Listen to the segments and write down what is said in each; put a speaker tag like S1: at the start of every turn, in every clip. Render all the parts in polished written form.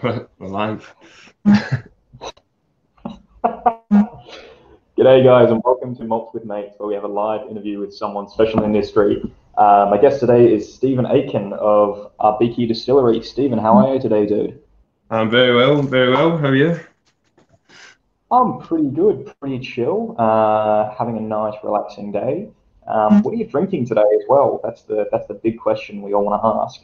S1: We're live.
S2: G'day guys, and welcome to Malts with Mates, where we have a live interview with someone special in the industry. My guest today is Stephen Aitken of Ardbikie Distillery. Stephen, how are you today, dude?
S1: I'm very well, very well. How are you?
S2: I'm pretty good, pretty chill, having a nice, relaxing day. What are you drinking today as well? That's the big question we all want to ask.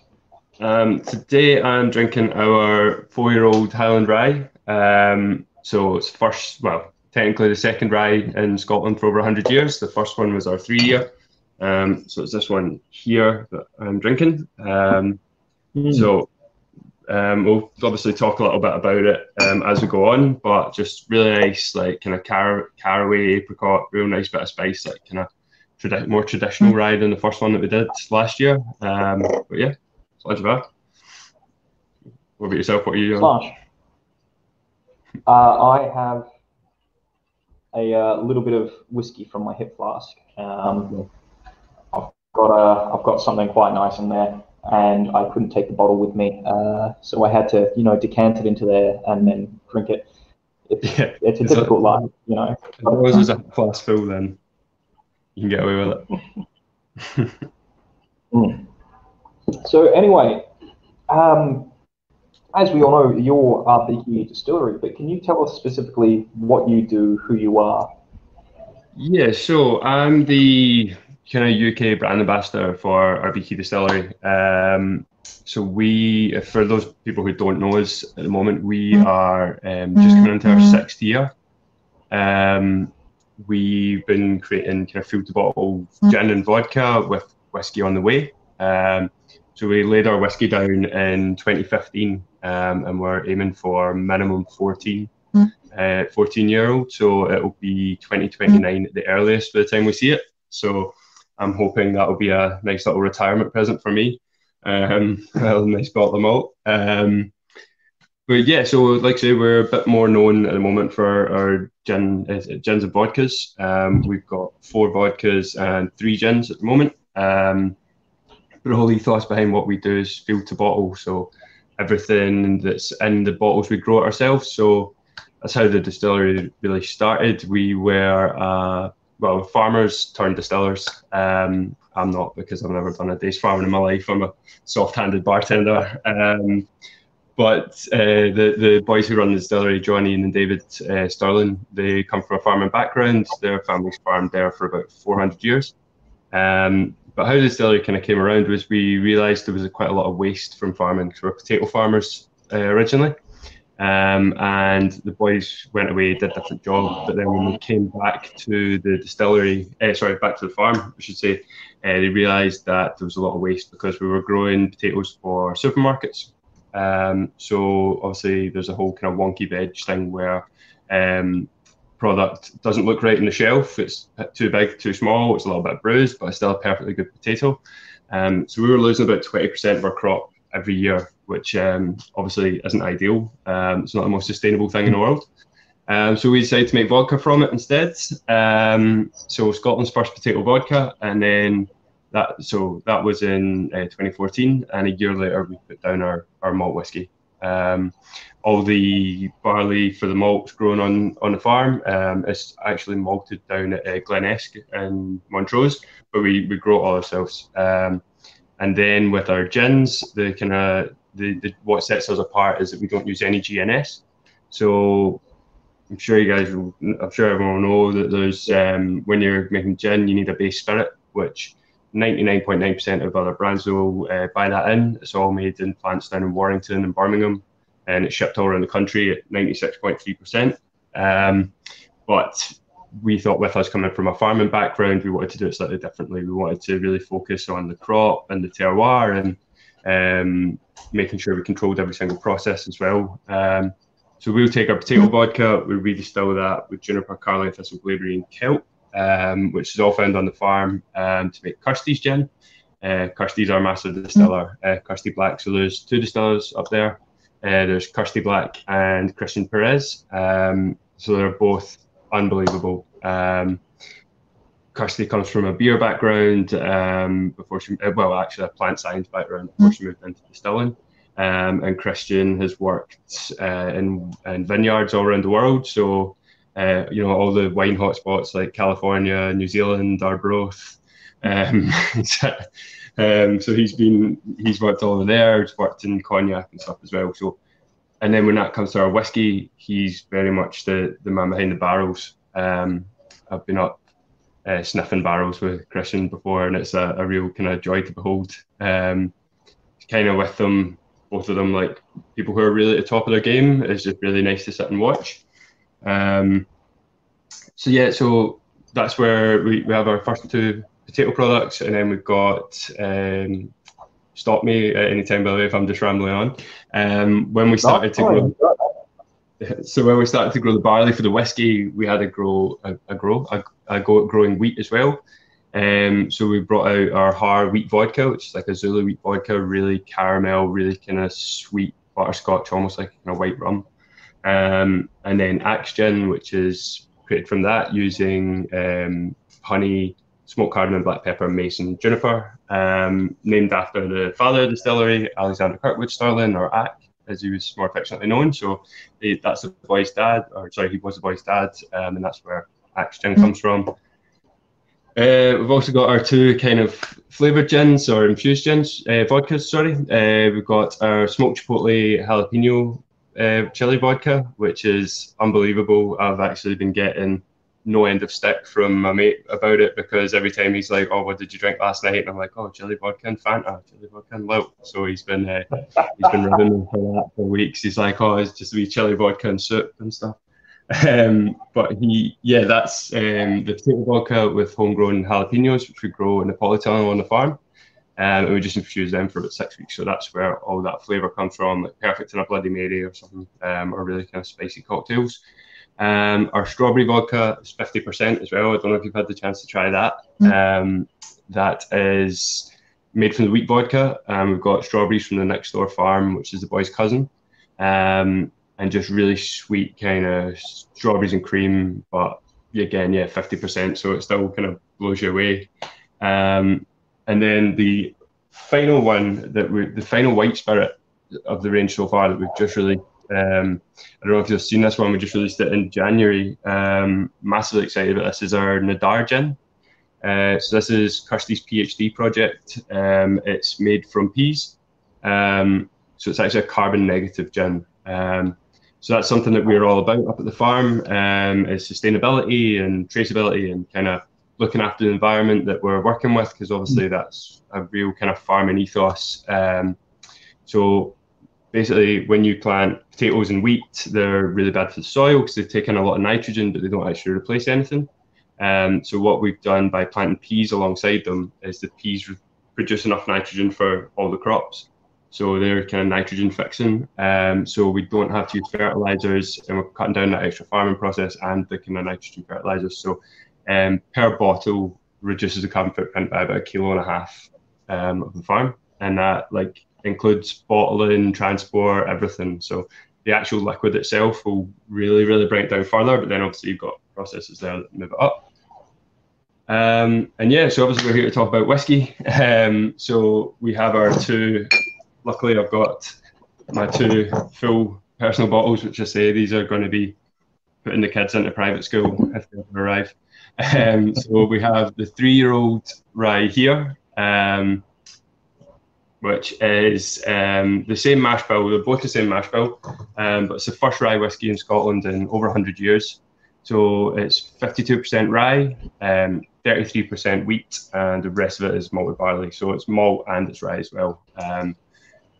S1: Today I'm drinking our 4-year-old Highland Rye. So it's well, technically the second rye in Scotland for over 100 years. The first one was our 3-year. So it's this one here that I'm drinking. So we'll obviously talk a little bit about it as we go on, but just really nice, like kind of caraway, apricot, real nice bit of spice, like kind of more traditional rye than the first one that we did last year. But yeah, it's not too bad. What about yourself? What are you on?
S2: Slash. I have a little bit of whiskey from my hip flask. I've got something quite nice in there, and I couldn't take the bottle with me, so I had to, decant it into there and then drink it. It's a difficult life, As
S1: long as it's a glass full, then you can get away with
S2: it. So anyway, as we all know, you're Ardbikie Distillery, but can you tell us specifically what you do, who you are?
S1: Yeah, so I'm the kind of UK brand ambassador for Ardbikie Distillery. So for those people who don't know us at the moment, we are just coming into our 6th year. We've been creating kind of field to bottle gin and vodka with whiskey on the way. So we laid our whiskey down in 2015, and we're aiming for minimum 14-year-old. So it'll be 2029 at the earliest by the time we see it. So I'm hoping that'll be a nice little retirement present for me. A nice bottle of malt. But yeah, so like I say, we're a bit more known at the moment for our gins and vodkas. We've got 4 vodkas and 3 gins at the moment. The whole ethos behind what we do is field to bottle. So everything that's in the bottles we grow it ourselves. So that's how the distillery really started. We were farmers turned distillers. I'm not, because I've never done a day's farming in my life. I'm a soft-handed bartender. But the boys who run the distillery, Johnny and David Sterling, they come from a farming background. Their family's farmed there for about 400 years. But how the distillery kind of came around was we realised there was quite a lot of waste from farming, because we're potato farmers originally. And the boys went away, did a different job, but then when we came back to the distillery, back to the farm, I should say, they realised that there was a lot of waste because we were growing potatoes for supermarkets. So obviously there's a whole kind of wonky veg thing where product doesn't look right on the shelf. It's too big, too small, it's a little bit bruised, but it's still a perfectly good potato. So we were losing about 20% of our crop every year, which obviously isn't ideal. It's not the most sustainable thing in the world. So we decided to make vodka from it instead. So Scotland's first potato vodka, and then that was in 2014, and a year later we put down our malt whiskey. All the barley for the malts grown on the farm is actually malted down at Glen Esk in Montrose, but we grow it all ourselves. And then with our gins, what sets us apart is that we don't use any GNS. So I'm sure everyone will know that there's when you're making gin, you need a base spirit, which 99.9% of other brands will buy that in. It's all made in plants down in Warrington and Birmingham, and it's shipped all around the country at 96.3%. But we thought, with us coming from a farming background, we wanted to do it slightly differently. We wanted to really focus on the crop and the terroir, and making sure we controlled every single process as well. So we'll take our potato vodka, we redistill that with juniper, carling, thistle, blaeberry and kelp, which is all found on the farm, to make Kirsty's gin. Kirsty's our master distiller, Kirsty Black. So there's 2 distillers up there. There's Kirsty Black and Christian Perez. So they're both unbelievable. Kirsty comes from a beer background before she, well, actually a plant science background before she moved into distilling. And Christian has worked in vineyards all around the world. So, all the wine hotspots like California, New Zealand, Arbroath. So he's worked all over there. He's worked in cognac and stuff as well. So, and then when that comes to our whiskey, he's very much the man behind the barrels. I've been up sniffing barrels with Christian before, and it's a real kind of joy to behold. Kind of with them, both of them, like people who are really at the top of their game. It's just really nice to sit and watch. So that's where we have our first two potato products, and then we've got stop me at any time, by the way, if I'm just rambling on. When we started to grow, when we started to grow the barley for the whiskey, we had a go at growing wheat as well. So we brought out our Har wheat vodka, which is like a Zulu wheat vodka, really caramel, really kind of sweet butterscotch, almost like a white rum. And then Aitken, which is created from that using honey, smoked cardamom, black pepper, mace, and juniper, named after the father of the distillery, Alexander Kirkwood Sterling, or Ack, as he was more affectionately known. So that's the boy's dad, he was the boy's dad, and that's where Aitken comes from. We've also got our two kind of flavoured gins, or infused gins, vodkas, sorry. We've got our smoked chipotle jalapeno chili vodka, which is unbelievable. I've actually been getting no end of stick from my mate about it, because every time he's like, "Oh, what did you drink last night?" And I'm like, "Oh, chili vodka and Fanta, chili vodka and Lilt." So he's been ribbing me for that for weeks. He's like, "Oh, it's just a wee chili vodka and soup and stuff." But that's the potato vodka with homegrown jalapenos, which we grow in Napolitano on the farm. And we just infuse them for about 6 weeks. So that's where all that flavour comes from, like perfect in a Bloody Mary or something, or really kind of spicy cocktails. Our strawberry vodka is 50% as well. I don't know if you've had the chance to try that. That is made from the wheat vodka. We've got strawberries from the next door farm, which is the boy's cousin. And just really sweet kind of strawberries and cream, but again, 50%. So it still kind of blows you away. And then the final one, the final white spirit of the range so far that we've just released, I don't know if you've seen this one, we just released it in January. Massively excited about this, is our Nadar gin. So this is Kirsty's PhD project. It's made from peas. So it's actually a carbon negative gin. So that's something that we're all about up at the farm, is sustainability and traceability, and kind of looking after the environment that we're working with, because obviously that's a real kind of farming ethos. So basically, when you plant potatoes and wheat, they're really bad for the soil because they take in a lot of nitrogen, but they don't actually replace anything. So what we've done by planting peas alongside them is the peas produce enough nitrogen for all the crops. So they're kind of nitrogen fixing. So we don't have to use fertilizers, and we're cutting down that extra farming process and the kind of nitrogen fertilizers. So per bottle reduces the carbon footprint by about 1.5 kilos of the farm. And that includes bottling, transport, everything. So the actual liquid itself will really, really bring it down further, but then obviously you've got processes there that move it up. So obviously we're here to talk about whiskey. So we have our two, luckily I've got my two full personal bottles, which I say these are going to be putting the kids into private school if they ever arrive. So we have the 3-year-old Rye here, which is the same mash bill. They're both the same mash bill, but it's the first rye whiskey in Scotland in over 100 years. So it's 52% rye, 33% wheat, and the rest of it is malted barley. So it's malt and it's rye as well.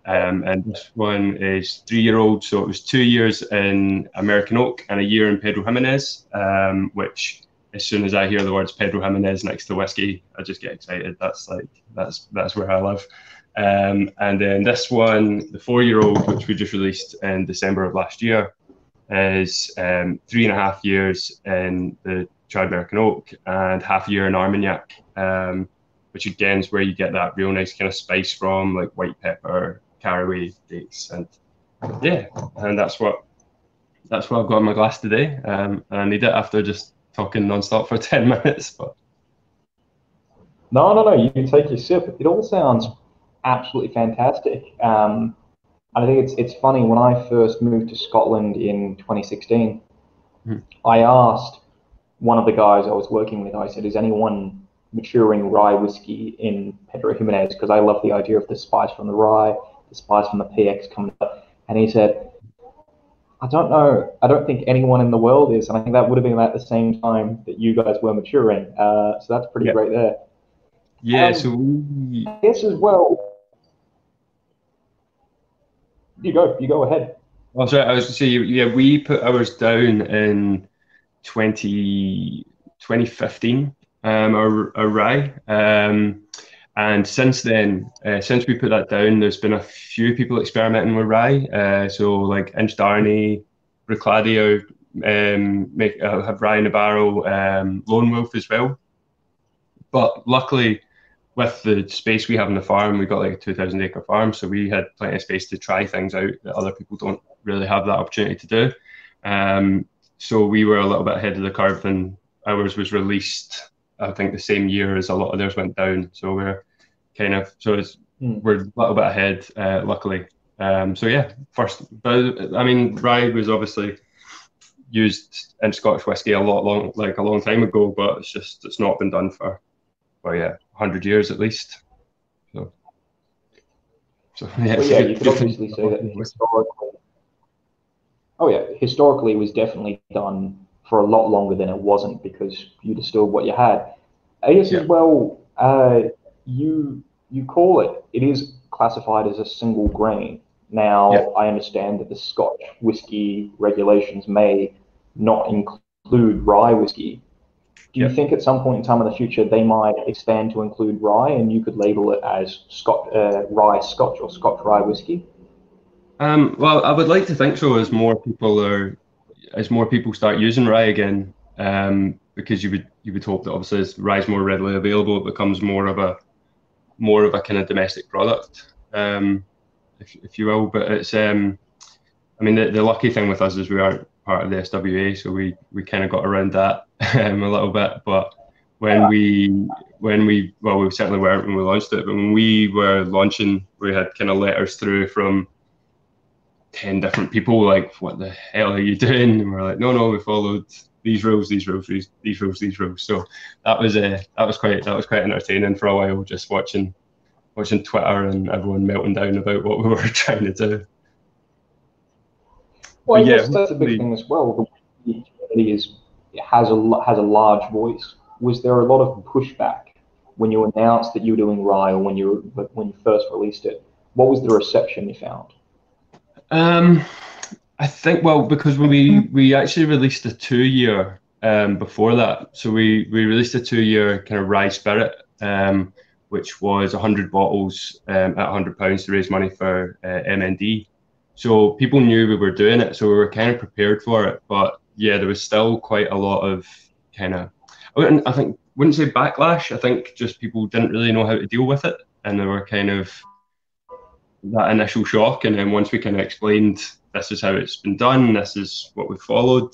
S1: And this one is 3-year-old, so it was 2 years in American oak and a year in Pedro Jimenez, which as soon as I hear the words Pedro Jimenez next to whiskey, I just get excited. That's where I live. And then this one, the 4-year-old, which we just released in December of last year, is 3.5 years in the charred American oak and half a year in Armagnac, which again is where you get that real nice kind of spice from, like white pepper, caraway, dates, and that's what I've got in my glass today. And I need it after just talking nonstop for 10 minutes. But
S2: No. You can take your sip. It all sounds absolutely fantastic. I think it's funny, when I first moved to Scotland in 2016, I asked one of the guys I was working with, I said, is anyone maturing rye whiskey in Pedro Jimenez? Because I love the idea of the spice from the rye, the spice from the PX coming up. And he said, I don't know. I don't think anyone in the world is. And I think that would have been at the same time that you guys were maturing. So that's pretty great there.
S1: Yeah, so we...
S2: I guess as well, you go ahead.
S1: Oh, sorry, I was going to say, yeah, we put ours down in 2015, our rye. And since then, since we put that down, there's been a few people experimenting with rye. So like Inchdarney, Bruichladdich have rye in the barrel, Lone Wolf as well. But luckily, with the space we have on the farm, we got like a 2,000 acre farm, so we had plenty of space to try things out that other people don't really have that opportunity to do. So we were a little bit ahead of the curve, and ours was released, I think, the same year as a lot of theirs went down. So we're kind of, we're a little bit ahead, luckily. So yeah, but I mean, rye was obviously used in Scottish whiskey a long time ago, but it's not been done for, well, yeah, 100 years at least. So yeah,
S2: well, you could obviously say that historically it was definitely done for a lot longer than it wasn't, because you distilled what you had. I guess as well, you call it is classified as a single grain. Now, I understand that the Scotch whiskey regulations may not include rye whiskey. Do you think at some point in time in the future they might expand to include rye, and you could label it as rye Scotch or Scotch rye whiskey?
S1: Well, I would like to think so, as more people start using rye again, because you would hope that obviously as rye is more readily available, it becomes more of a kind of domestic product, if you will. But it's I mean, the lucky thing with us is we aren't part of the SWA, so we kind of got around that a little bit. But when we certainly weren't when we launched it, but when we were launching, we had kind of letters through from 10 different people, like, what the hell are you doing? And we're like, no, we followed these rules. So that was quite entertaining for a while, just watching Twitter and everyone melting down about what we were trying to do.
S2: Well, I guess that's a big thing as well. The community has a large voice. Was there a lot of pushback when you announced that you were doing rye, or when you first released it? What was the reception you found?
S1: I think, well, because when we actually released a 2-year before that, so we released a 2-year kind of rye spirit, which was 100 bottles at £100 to raise money for MND. So people knew we were doing it, so we were kind of prepared for it. But yeah, there was still quite a lot of kind of, wouldn't say backlash. I think just people didn't really know how to deal with it, and they were kind of that initial shock. And then once we kind of explained, this is how it's been done, this is what we followed,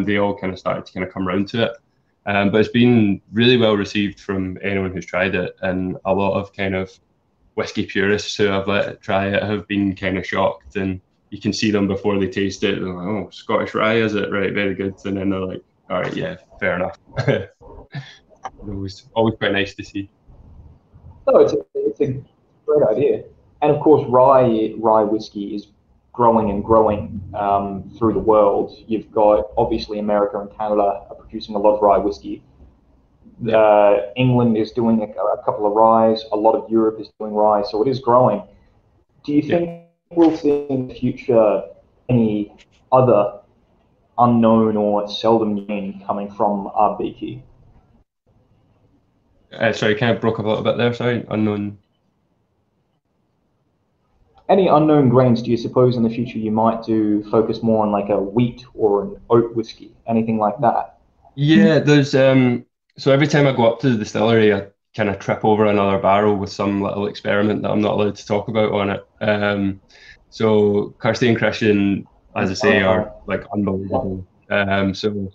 S1: they all kind of started to kind of come around to it. But it's been really well received from anyone who's tried it, and a lot of kind of whiskey purists who have let it try it have been kind of shocked, and you can see them before they taste it. They're like, oh, Scottish rye, is it? Right, very good. And then they're like, all right, yeah, fair enough. always quite nice to see.
S2: No, it's a great idea. And of course, rye whiskey is growing and growing through the world. You've got, obviously, America and Canada are producing a lot of rye whiskey. England is doing a couple of ryes. A lot of Europe is doing rye, so it is growing. Do you think we'll see in the future any other unknown or seldom known coming from Ardbikie?
S1: Sorry, kind of broke up a little bit there. Sorry, unknown.
S2: Any unknown grains do you suppose in the future you might focus more on, like a wheat or an oat whiskey, anything like that?
S1: Yeah, there's so every time I go up to the distillery, I kind of trip over another barrel with some little experiment that I'm not allowed to talk about on it. So Kirsty and Christian, as I say, are like unbelievable. So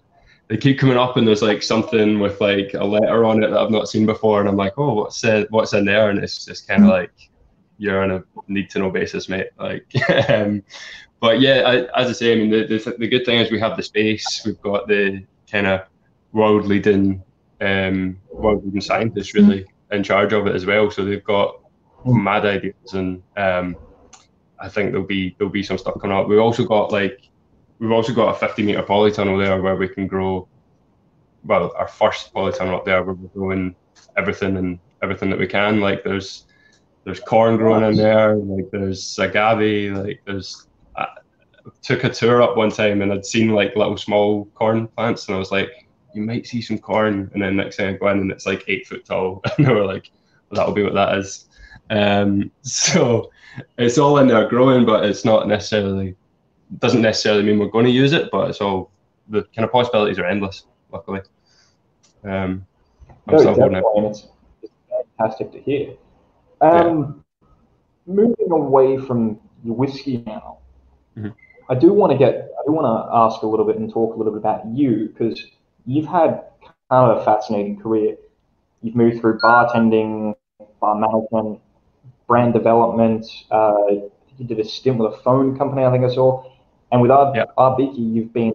S1: they keep coming up, and there's like something with like a letter on it that I've not seen before, and I'm like, oh, what's in there? And it's just kind of like, you're on a need to know basis, mate. Like, but yeah, as I say, I mean, the good thing is we have the space. We've got the kind of world leading scientists really in charge of it as well. So they've got mad ideas, and I think there'll be some stuff coming up. We've also got a 50-meter polytunnel there where we can grow. Well, our first polytunnel up there where we're growing everything that we can. Like there's corn growing in there. Like there's agave. Like there's. I took a tour up one time and I'd seen like little small corn plants, and I was like, you might see some corn, and then next thing I go in and it's like 8 foot tall, and they were like, well, that'll be what that is. So it's all in there growing, but it's not necessarily, doesn't necessarily mean we're going to use it, but it's all, the kind of possibilities are endless, luckily. I'm still holding it.
S2: It's fantastic to hear. Moving away from your whiskey now, I do want to ask a little bit and talk a little bit about you, because you've had kind of a fascinating career. You've moved through bartending, bar management, brand development. I think you did a stint with a phone company, I think I saw. And with Ardbikie, you've been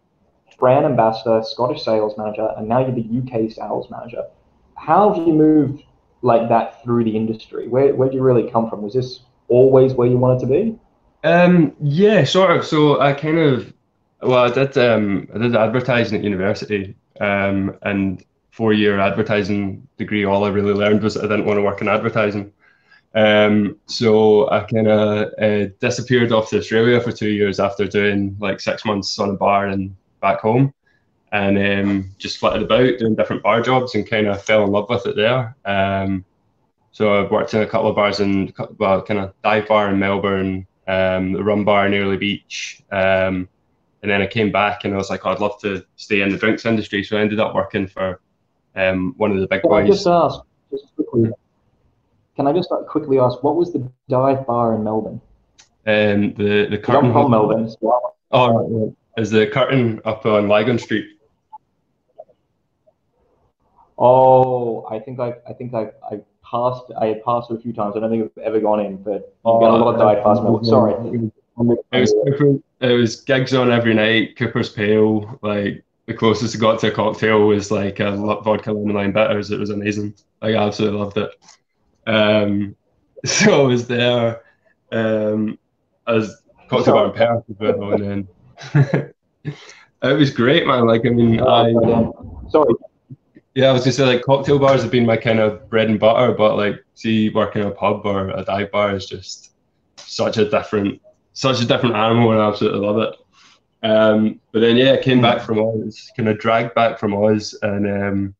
S2: brand ambassador, Scottish sales manager, and now you're the UK sales manager. How have you moved like that through the industry? Where do you really come from? Was this always where you wanted to be?
S1: Yeah, sort of. So I did advertising at university, and 4-year advertising degree. All I really learned was that I didn't want to work in advertising. So I kind of disappeared off to Australia for 2 years after doing like 6 months on a bar and back home, and just flitted about doing different bar jobs and kind of fell in love with it there. So I've worked in a couple of bars in, well, kind of dive bar in Melbourne, the rum bar in Early Beach, and then I came back and I was like, oh, I'd love to stay in the drinks industry. So I ended up working for one of the big boys.
S2: Can I just quickly ask, what was the dive bar in Melbourne?
S1: The Curtain.
S2: I'm from Melbourne.
S1: Oh, is the Curtain up on Lygon Street?
S2: Oh, I passed it a few times. I don't think I've ever gone in, but you get a lot of dive bars. Sorry.
S1: It was gigs on every night. Cooper's Pale, like the closest I got to a cocktail was like a vodka lemon lime bitters. It was amazing. Like, I absolutely loved it. So I was there as cocktail bar in Perth as well, and then it was great, man. Like, I mean,
S2: sorry.
S1: Yeah, I was gonna say, like, cocktail bars have been my kind of bread and butter, but like, see, working in a pub or a dive bar is just such a different animal, and I absolutely love it. But then, yeah, I came back from Oz, kind of dragged back from Oz, and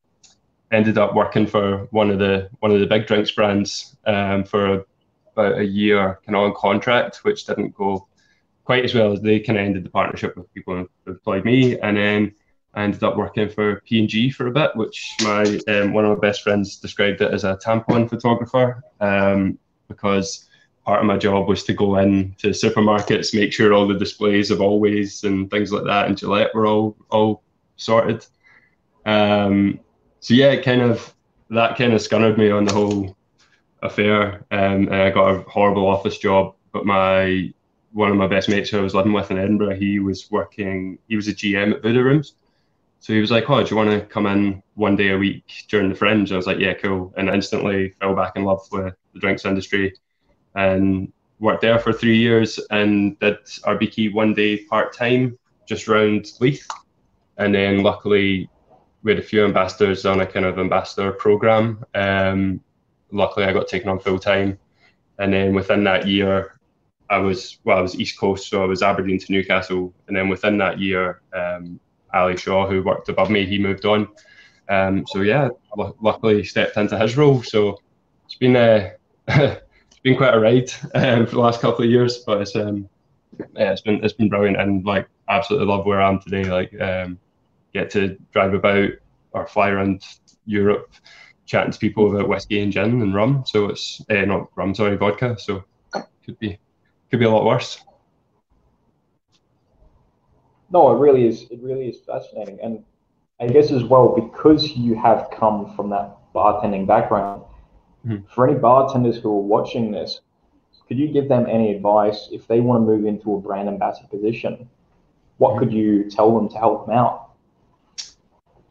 S1: ended up working for one of the big drinks brands for about a year, kind of on contract, which didn't go quite as well as they kind of ended the partnership with people who employed me, and then I ended up working for P&G for a bit, which one of my best friends described it as a tampon photographer, because part of my job was to go in to supermarkets, make sure all the displays of Always and things like that and Gillette were all sorted. So yeah, that kind of scunnered me on the whole affair, and I got a horrible office job. But one of my best mates who I was living with in Edinburgh, he was a GM at Voodoo Rooms. So he was like, oh, do you want to come in one day a week during the Fringe? And I was like, yeah, cool. And instantly fell back in love with the drinks industry and worked there for 3 years and did Ardbikie one day part-time just round Leith. And then luckily we had a few ambassadors on a kind of ambassador program. Luckily I got taken on full-time. And then within that year, I was East Coast, so I was Aberdeen to Newcastle. And then within that year, Ali Shaw, who worked above me, he moved on. So yeah, luckily stepped into his role. So it's been it's been quite a ride for the last couple of years, but it's been brilliant, and like absolutely love where I am today. Like get to drive about or fly around Europe, chatting to people about whiskey and gin and rum. So it's not rum, sorry, vodka. So could be a lot worse.
S2: No, it really is fascinating. And I guess as well, because you have come from that bartending background, for any bartenders who are watching this, could you give them any advice if they want to move into a brand ambassador position? What could you tell them to help them out?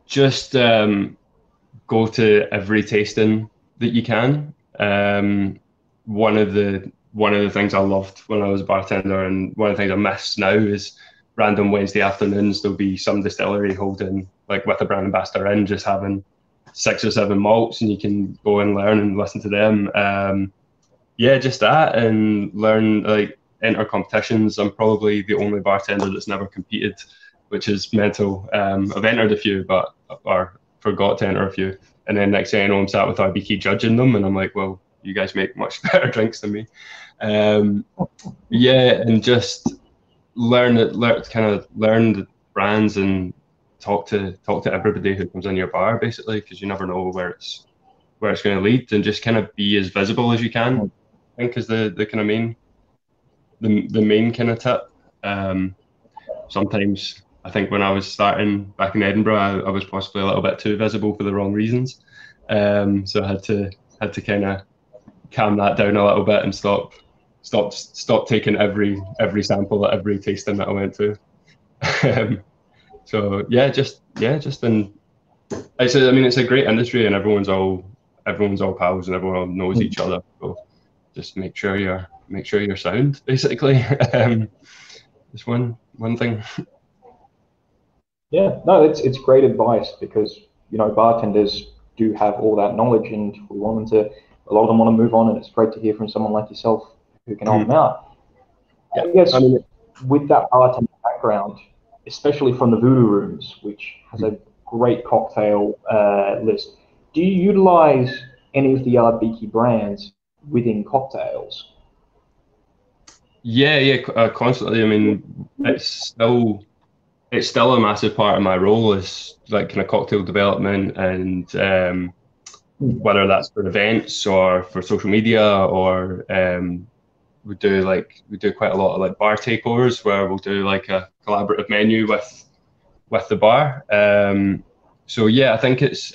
S1: Just go to every tasting that you can. One of the things I loved when I was a bartender, and one of the things I miss now, is random Wednesday afternoons. There'll be some distillery holding, like with a brand ambassador in, just having 6 or 7 malts, and you can go and learn and listen to them. Yeah, just that, and learn, like, enter competitions. I'm probably the only bartender that's never competed, which is mental. I've entered a few, but or forgot to enter a few. And then next thing I know, I'm sat with Ardbikie judging them, and I'm like, well, you guys make much better drinks than me. Yeah, and just learn the brands, and talk to everybody who comes in your bar, basically, because you never know where it's going to lead, and just kind of be as visible as you can. I think is the kind of main kind of tip. Sometimes I think when I was starting back in Edinburgh, I was possibly a little bit too visible for the wrong reasons. So I had to kind of calm that down a little bit and stop taking every sample at every tasting that I went to. So just been. It's a great industry, and everyone's all pals, and everyone knows each other. So just make sure you're sound, basically. Just one thing.
S2: Yeah, no, it's great advice, because bartenders do have all that knowledge, and we want them to. A lot of them want to move on, and it's great to hear from someone like yourself who can help them out.
S1: Yeah,
S2: I guess with that bartending background, especially from the Voodoo Rooms, which has a great cocktail list, do you utilize any of the Ardbikie brands within cocktails?
S1: Yeah, constantly. I mean, it's still a massive part of my role, is like kind of cocktail development, and whether that's for events or for social media, or we do quite a lot of like bar takeovers, where we'll do like a collaborative menu with the bar. So yeah, I think it's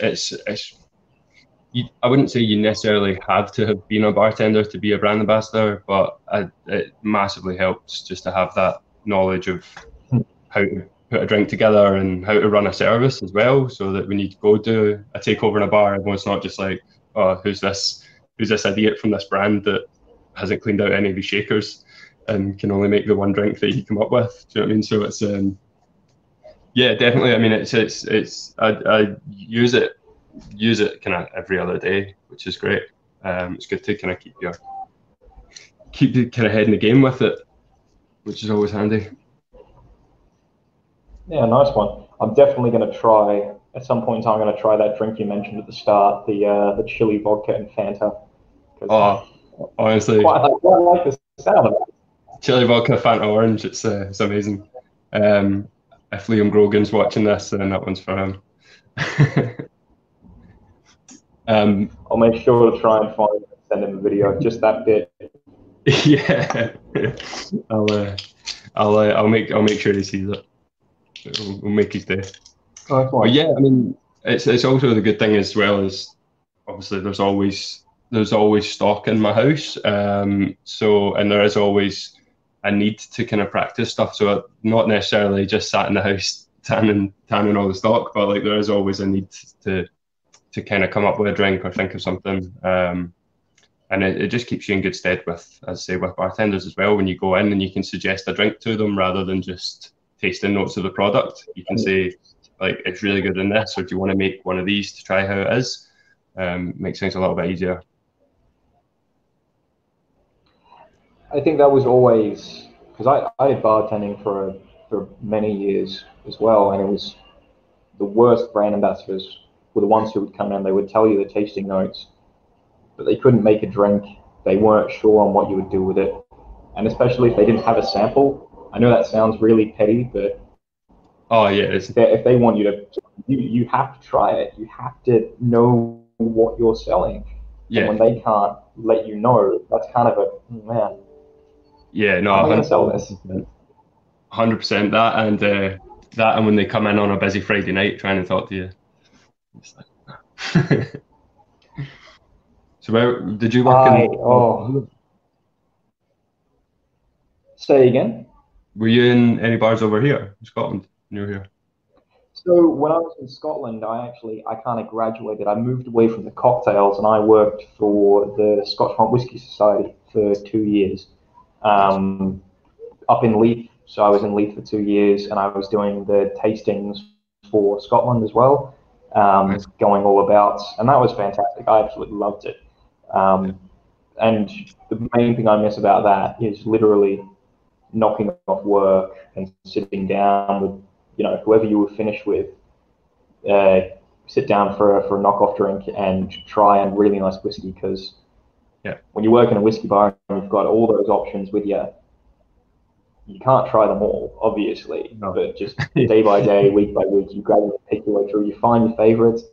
S1: I wouldn't say you necessarily have to have been a bartender to be a brand ambassador, but it massively helps just to have that knowledge of how to put a drink together and how to run a service as well, so that when you go do a takeover in a bar, everyone's not just like, oh, who's this idiot from this brand that hasn't cleaned out any of the shakers and can only make the one drink that you come up with. Do you know what I mean? So it's yeah, definitely. I mean, it's I use it kind of every other day, which is great. It's good to kind of keep the kind of head in the game with it, which is always handy.
S2: Yeah, nice one. I'm definitely going to try at some point in time. I'm going to try that drink you mentioned at the start, the chili vodka and Fanta.
S1: Oh, honestly,
S2: quite like the sound of it.
S1: Chili vodka, Fanta orange. It's amazing. If Liam Grogan's watching this, then that one's for him.
S2: I'll make sure to try and find and send him a video, just that bit.
S1: Yeah, I'll make sure he sees it. We'll make his day.
S2: Oh,
S1: but yeah, I mean, it's also the good thing as well, is obviously there's always stock in my house. So, and there is always a need to kind of practice stuff. So I'm not necessarily just sat in the house tanning all the stock, but like there is always a need to kind of come up with a drink or think of something. And it just keeps you in good stead with, as I say, with bartenders as well. When you go in and you can suggest a drink to them rather than just tasting notes of the product, you can say, like, it's really good in this, or do you want to make one of these to try how it is? Makes things a little bit easier.
S2: I think that was always, because I did bartending for many years as well, and it was the worst brand ambassadors were the ones who would come in. They would tell you the tasting notes, but they couldn't make a drink. They weren't sure on what you would do with it, and especially if they didn't have a sample. I know that sounds really petty, but
S1: oh yeah,
S2: if they want you to, you have to try it. You have to know what you're selling.
S1: Yeah.
S2: And when they can't let you know, that's kind of a man.
S1: Yeah, no,
S2: I'm going to sell this.
S1: 100% that, and that, and when they come in on a busy Friday night trying to talk to you. It's like, so where did you work in?
S2: Say again?
S1: Were you in any bars over here in Scotland when you were here?
S2: So when I was in Scotland, I kind of graduated. I moved away from the cocktails and I worked for the Scotch Malt Whisky Society for 2 years, up in Leith. So I was in Leith for 2 years, and I was doing the tastings for Scotland as well,
S1: Nice.
S2: going all about, and that was fantastic. I absolutely loved it. And the main thing I miss about that is literally knocking off work and sitting down with, whoever you were finished with, sit down for a knock-off drink and try a really nice whiskey, because when you work in a whiskey bar and you've got all those options with you, you can't try them all, obviously, but just day by day, week by week, you gradually pick your way through, you find your favorites,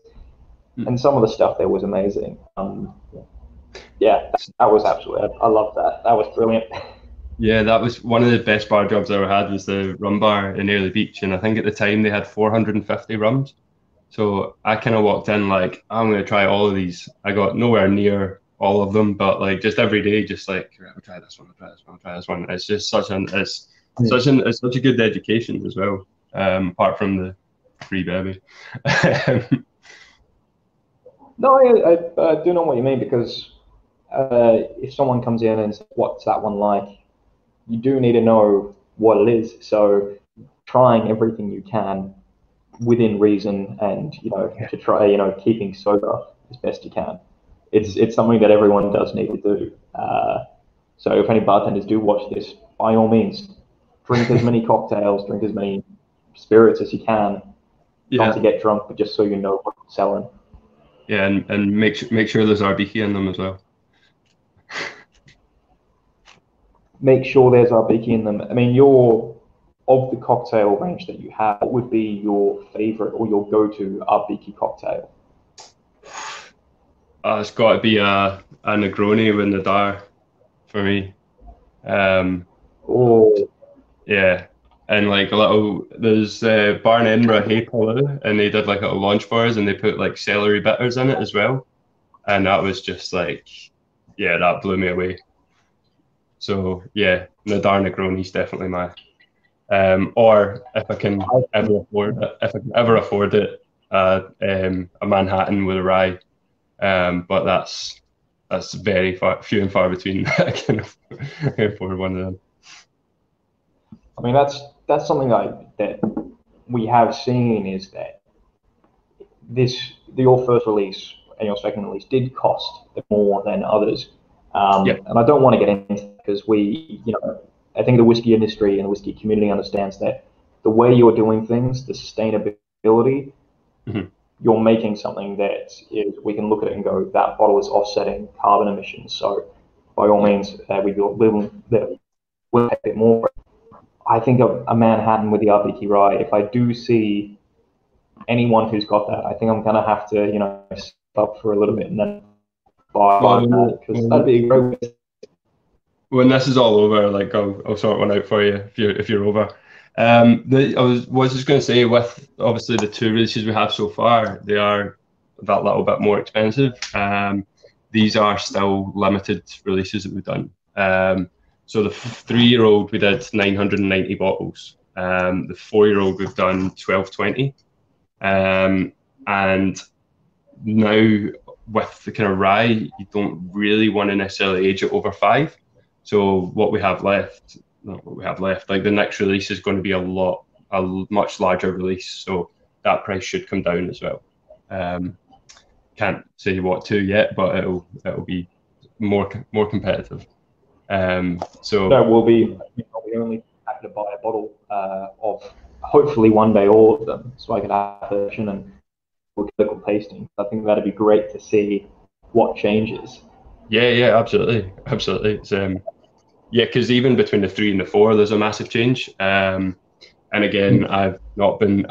S2: and some of the stuff there was amazing. Yeah, that was absolutely, I loved that. That was brilliant.
S1: Yeah, that was one of the best bar jobs I ever had, was the rum bar in Ardbikie, and I think at the time they had 450 rums. So I kind of walked in like, I'm going to try all of these. I got nowhere near all of them, but like just every day, just like, I'll try this one, I'll try this one, I'll try this one. It's just such a good education as well, apart from the free baby.
S2: No, I do know what you mean, because if someone comes in and says, what's that one like? You do need to know what it is. So trying everything you can within reason, and to try keeping sober as best you can. It's something that everyone does need to do. So if any bartenders do watch this, by all means, drink as many cocktails, drink as many spirits as you can. Not to get drunk, but just so you know what you're selling.
S1: Yeah, and make sure there's Ardbikie in them as well.
S2: Make sure there's Ardbikie in them. I mean, of the cocktail range that you have, what would be your favorite or your go-to Ardbikie cocktail?
S1: It's got to be a Negroni with Nadar for me. Yeah, and like there's bar in Edinburgh, Hey Palu, and they did like a launch bars, and they put like celery bitters in it as well, and that was just like, that blew me away. So yeah, Nadar Negroni's definitely my. Or if I can ever afford it, a Manhattan with a rye, but that's very few and far between. I can afford one of them.
S2: I mean, that's something that we have seen, is that your first release and your second release did cost more than others. And I don't want to get into it, because I think the whiskey industry and the whiskey community understands that the way you're doing things, the sustainability, you're making something that we can look at it and go, that bottle is offsetting carbon emissions. So by all means, we'll pay a bit more. I think a Manhattan with the Ardbikie rye, if I do see anyone who's got that, I think I'm going to have to, step up for a little bit and then buy that, because that'd be a great way.
S1: When this is all over, like I'll sort one out for you if you're over. I was just going to say, with obviously the 2 releases we have so far, they are that little bit more expensive. These are still limited releases that we've done. So the 3-year-old, we did 990 bottles. The 4-year-old, we've done 1220. And now with the kind of rye, you don't really want to necessarily age it over 5. So what we have left, like the next release is going to be a much larger release. So that price should come down as well. Can't say what to yet, but it'll be more competitive. So
S2: that will be. We only have to buy a bottle of hopefully one day all of them, so I can have a version and local tasting. I think that'd be great to see what changes.
S1: Yeah, absolutely. It's, because even between the 3 and the 4, there's a massive change. And again, I've not been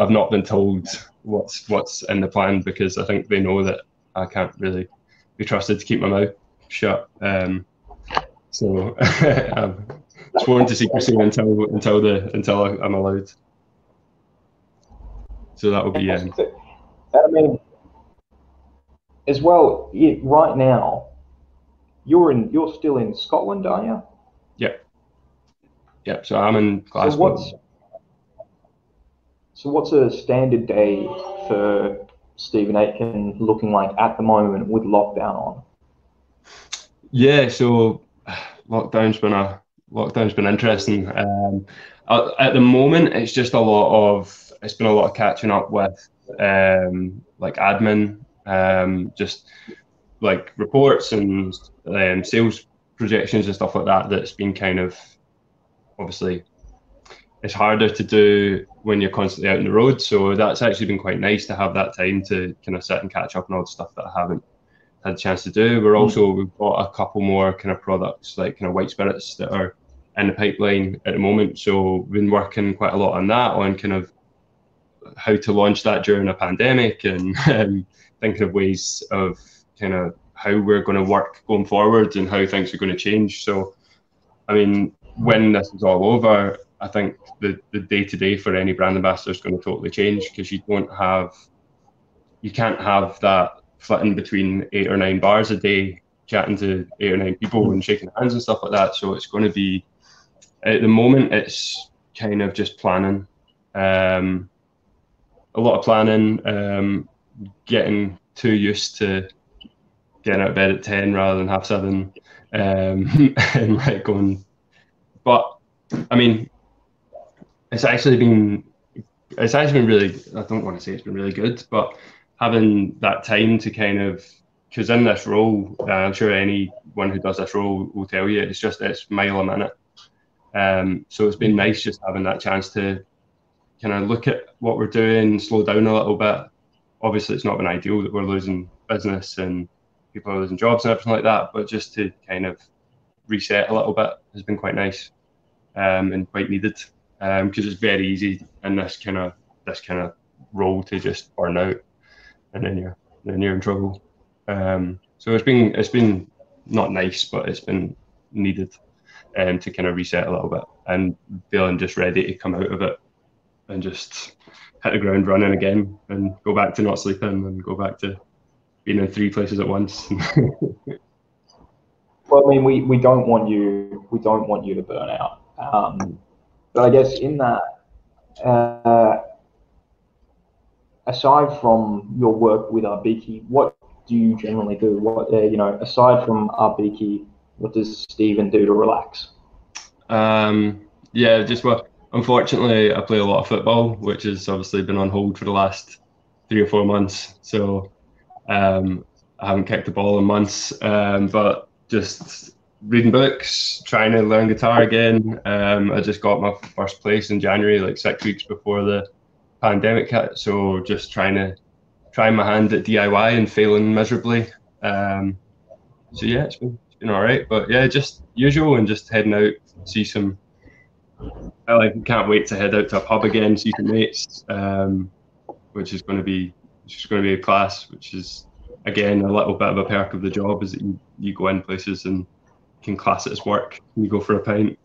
S1: told what's in the plan, because I think they know that I can't really be trusted to keep my mouth shut. So I'm sworn to secrecy until I'm allowed. So that will be
S2: I mean, as well, right now, you're still in Scotland, are you?
S1: Yeah. So I'm in Glasgow.
S2: So what's a standard day for Stephen Aitken looking like at the moment with lockdown on?
S1: Yeah, so lockdown's been interesting. At the moment, it's been a lot of catching up with like admin, just like reports and sales projections and stuff like that. That's been kind of obviously it's harder to do when you're constantly out on the road. So that's actually been quite nice to have that time to kind of sit and catch up on all the stuff that I haven't had a chance to do. We've got a couple more kind of products like kind of white spirits that are in the pipeline at the moment. So we've been working quite a lot on that, on kind of how to launch that during a pandemic and thinking of ways of kind of how we're going to work going forward and how things are going to change. So, I mean, when this is all over, I think the day to day for any brand ambassador is going to totally change, because you can't have that flitting between 8 or 9 bars a day, chatting to 8 or 9 people and shaking hands and stuff like that. So it's going to be, at the moment, it's kind of just planning, a lot of planning, getting too used to getting out of bed at 10 rather than half 7, and like going. But I mean, it's actually been really, I don't want to say it's been really good, but having that time to kind of, because in this role, I'm sure anyone who does this role will tell you, it's mile a minute. So it's been nice just having that chance to kind of look at what we're doing, slow down a little bit. Obviously, it's not been ideal that we're losing business and people are losing jobs and everything like that, but just to kind of reset a little bit has been quite nice, and quite needed, because it's very easy in this kind of role to just burn out, and then you're in trouble. So it's been not nice, but it's been needed, to kind of reset a little bit and feeling just ready to come out of it and just hit the ground running again and go back to not sleeping and go back to being in 3 places at once.
S2: Well, I mean, we don't want you to burn out. But I guess in that, aside from your work with Ardbikie, what do you generally do? What aside from Ardbikie, what does Stephen do to relax?
S1: Yeah, unfortunately, I play a lot of football, which has obviously been on hold for the last 3 or 4 months. So I haven't kicked the ball in months, but just reading books, trying to learn guitar again. I just got my first place in January, like 6 weeks before the pandemic hit. So just trying my hand at DIY and failing miserably. So yeah, it's been all right. But yeah, just usual, and just heading out, see some. I can't wait to head out to a pub again, see some mates, which is going to be a class, which is again a little bit of a perk of the job, is that you go in places and can class it as work and you go for a pint.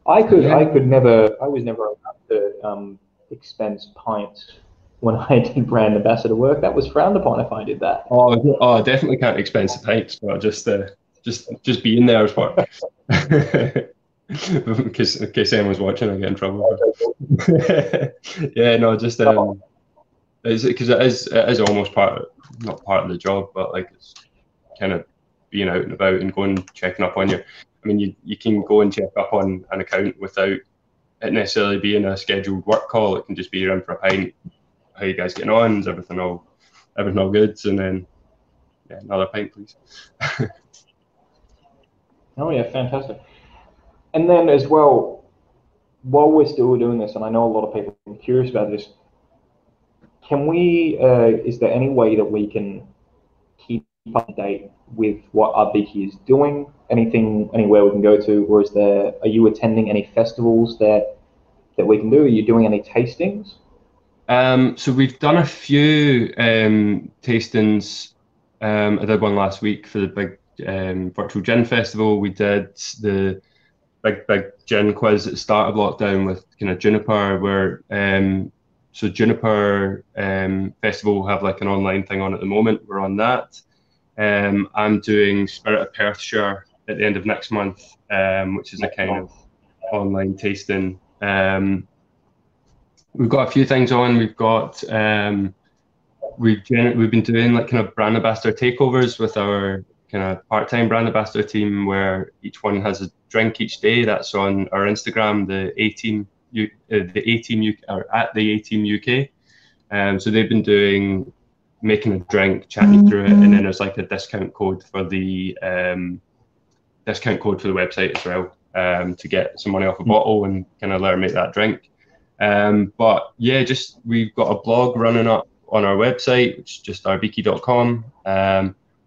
S2: I was never allowed to expense pints when I did brand ambassador work. That was frowned upon if I did that.
S1: I definitely can't expense the pints, but just being there is work. In case anyone's watching, I get in trouble. Yeah, no, just it's because it is almost not part of the job, but like it's kind of being out and about and going checking up on you. I mean, you can go and check up on an account without it necessarily being a scheduled work call. It can just be you're in for a pint. How you guys getting on? Is everything all good? And then another pint, please.
S2: Oh yeah, fantastic. And then as well, while we're still doing this, and I know a lot of people are curious about this, can we? Is there any way that we can keep up to date with what Ardbikie is doing? Anywhere we can go to, or are you attending any festivals that we can do? Are you doing any tastings?
S1: So we've done a few tastings. I did one last week for the big virtual gin festival. We did the big gin quiz at the start of lockdown with kind of Juniper, where so Juniper Festival will have like an online thing on at the moment. We're on that. I'm doing Spirit of Perthshire at the end of next month, which is a kind of online tasting. We've got a few things on. We've got we've been doing like kind of brand ambassador takeovers with our kind of part-time brand ambassador team, where each one has a drink each day. That's on our Instagram, the A Team UK, or at the A Team UK. So they've been making a drink, chatting through it, and then there's like a discount code for the website as well, to get some money off a bottle and kind of learn to make that drink. But yeah, just we've got a blog running up on our website, which is just ardbikie.com.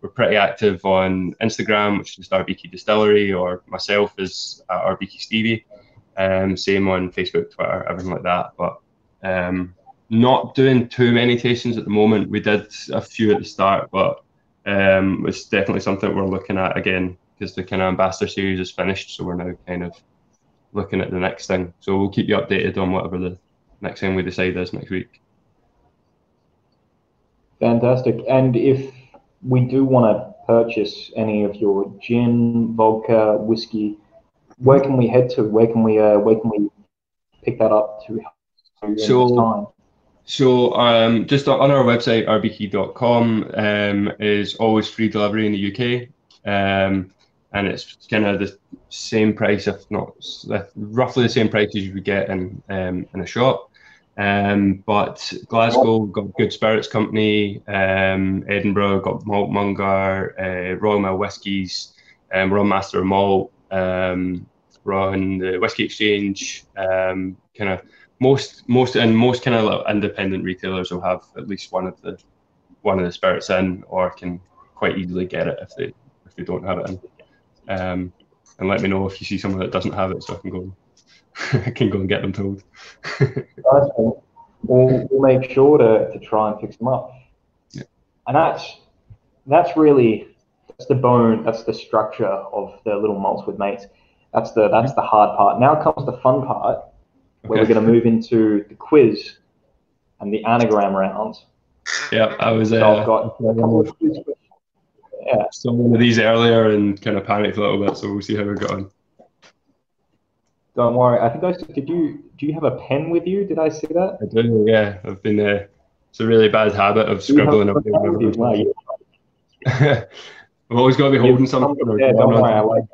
S1: We're pretty active on Instagram, which is just Ardbikie Distillery, or myself is at Ardbikie Stevie. Same on Facebook, Twitter, everything like that. But not doing too many tastings at the moment. We did a few at the start, but it's definitely something we're looking at again, because the kind of ambassador series is finished. So we're now kind of looking at the next thing. So we'll keep you updated on whatever the next thing we decide is next week.
S2: Fantastic. And if we do want to purchase any of your gin, vodka, whiskey, where can we head to? Where can we pick that up to?
S1: So just on our website, ardbikie.com, is always free delivery in the UK, and it's kind of the same price, if not roughly the same price as you would get in a shop. But Glasgow got Good Spirits Company, Edinburgh got Malt Mungar, Royal Mill Whiskies, we're on Master of Malt, we're on the Whisky Exchange, kind of most kind of independent retailers will have at least one of the spirits in, or can quite easily get it if they don't have it in. And let me know if you see someone that doesn't have it, so I can go and get them told.
S2: We'll make sure to try and fix them up.
S1: Yeah.
S2: And that's the bone, that's the structure of the little malts with mates. That's the hard part. Now comes the fun part, where we're going to move into the quiz and the anagram round.
S1: Yeah, I was.
S2: So I've got a couple of quiz questions. Yeah.
S1: Some of these earlier and kind of panicked a little bit, so we'll see how we got on.
S2: Don't worry. I think do you have a pen with you? Did I see that?
S1: I do, yeah. I've been, it's a really bad habit of scribbling away. I've always got to be holding something.
S2: Yeah, don't worry. I like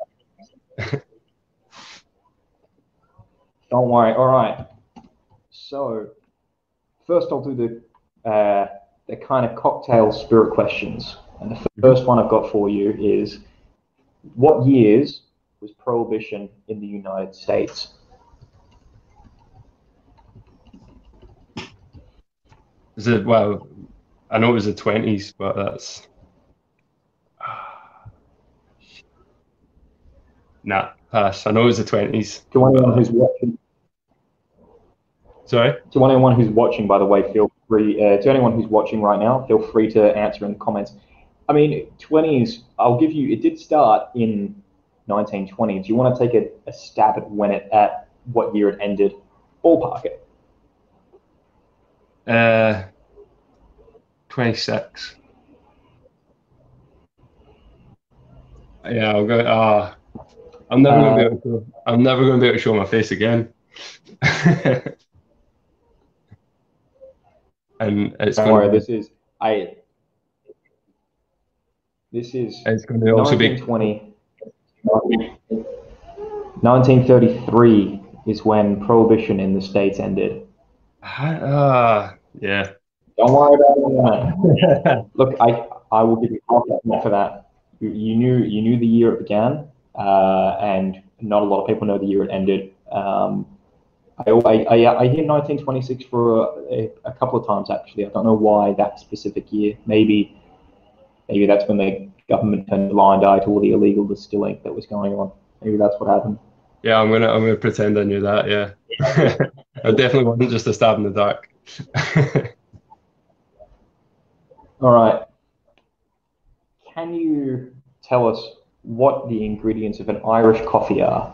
S2: that. Don't worry. All right. So first I'll do the kind of cocktail spirit questions. And the first one I've got for you is, what years was Prohibition in the United States?
S1: Well, I know it was the 20s, but that's... Nah, pass. I know it was the 20s.
S2: To anyone who's watching...
S1: Sorry?
S2: To anyone who's watching, by the way, feel free... to anyone who's watching right now, feel free to answer in the comments. I mean, 20s, I'll give you... It did start in 1920. Do you want to take a stab at what year it ended? Ballpark it.
S1: 26. Yeah, I'll go. I'm never going to be able to show my face again. And it's
S2: don't worry. This is
S1: it's going to also be
S2: 1933 is when Prohibition in the States ended.
S1: Yeah.
S2: Don't worry about it. Look, I will give you credit for that. You knew the year it began, and not a lot of people know the year it ended. I hear 1926 for a couple of times actually. I don't know why that specific year. Maybe that's when the government turned a blind eye to all the illegal distilling that was going on. Maybe that's what happened.
S1: Yeah, I'm gonna pretend I knew that. Yeah, I definitely wasn't just a stab in the dark.
S2: All right. Can you tell us what the ingredients of an Irish coffee are?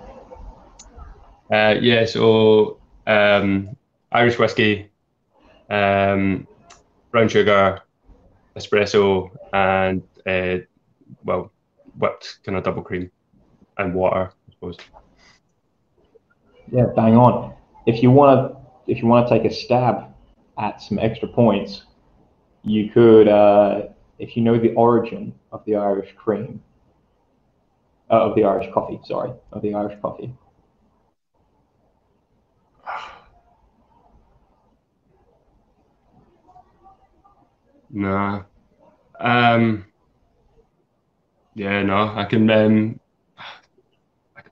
S1: Yeah, so Irish whiskey, um, brown sugar, espresso, and well, whipped kind of double cream and water, I suppose.
S2: Yeah, bang on. If you want to take a stab at some extra points, you could, if you know the origin of the Irish cream, of the Irish coffee, sorry, of the Irish coffee.
S1: Nah. Yeah, no, I could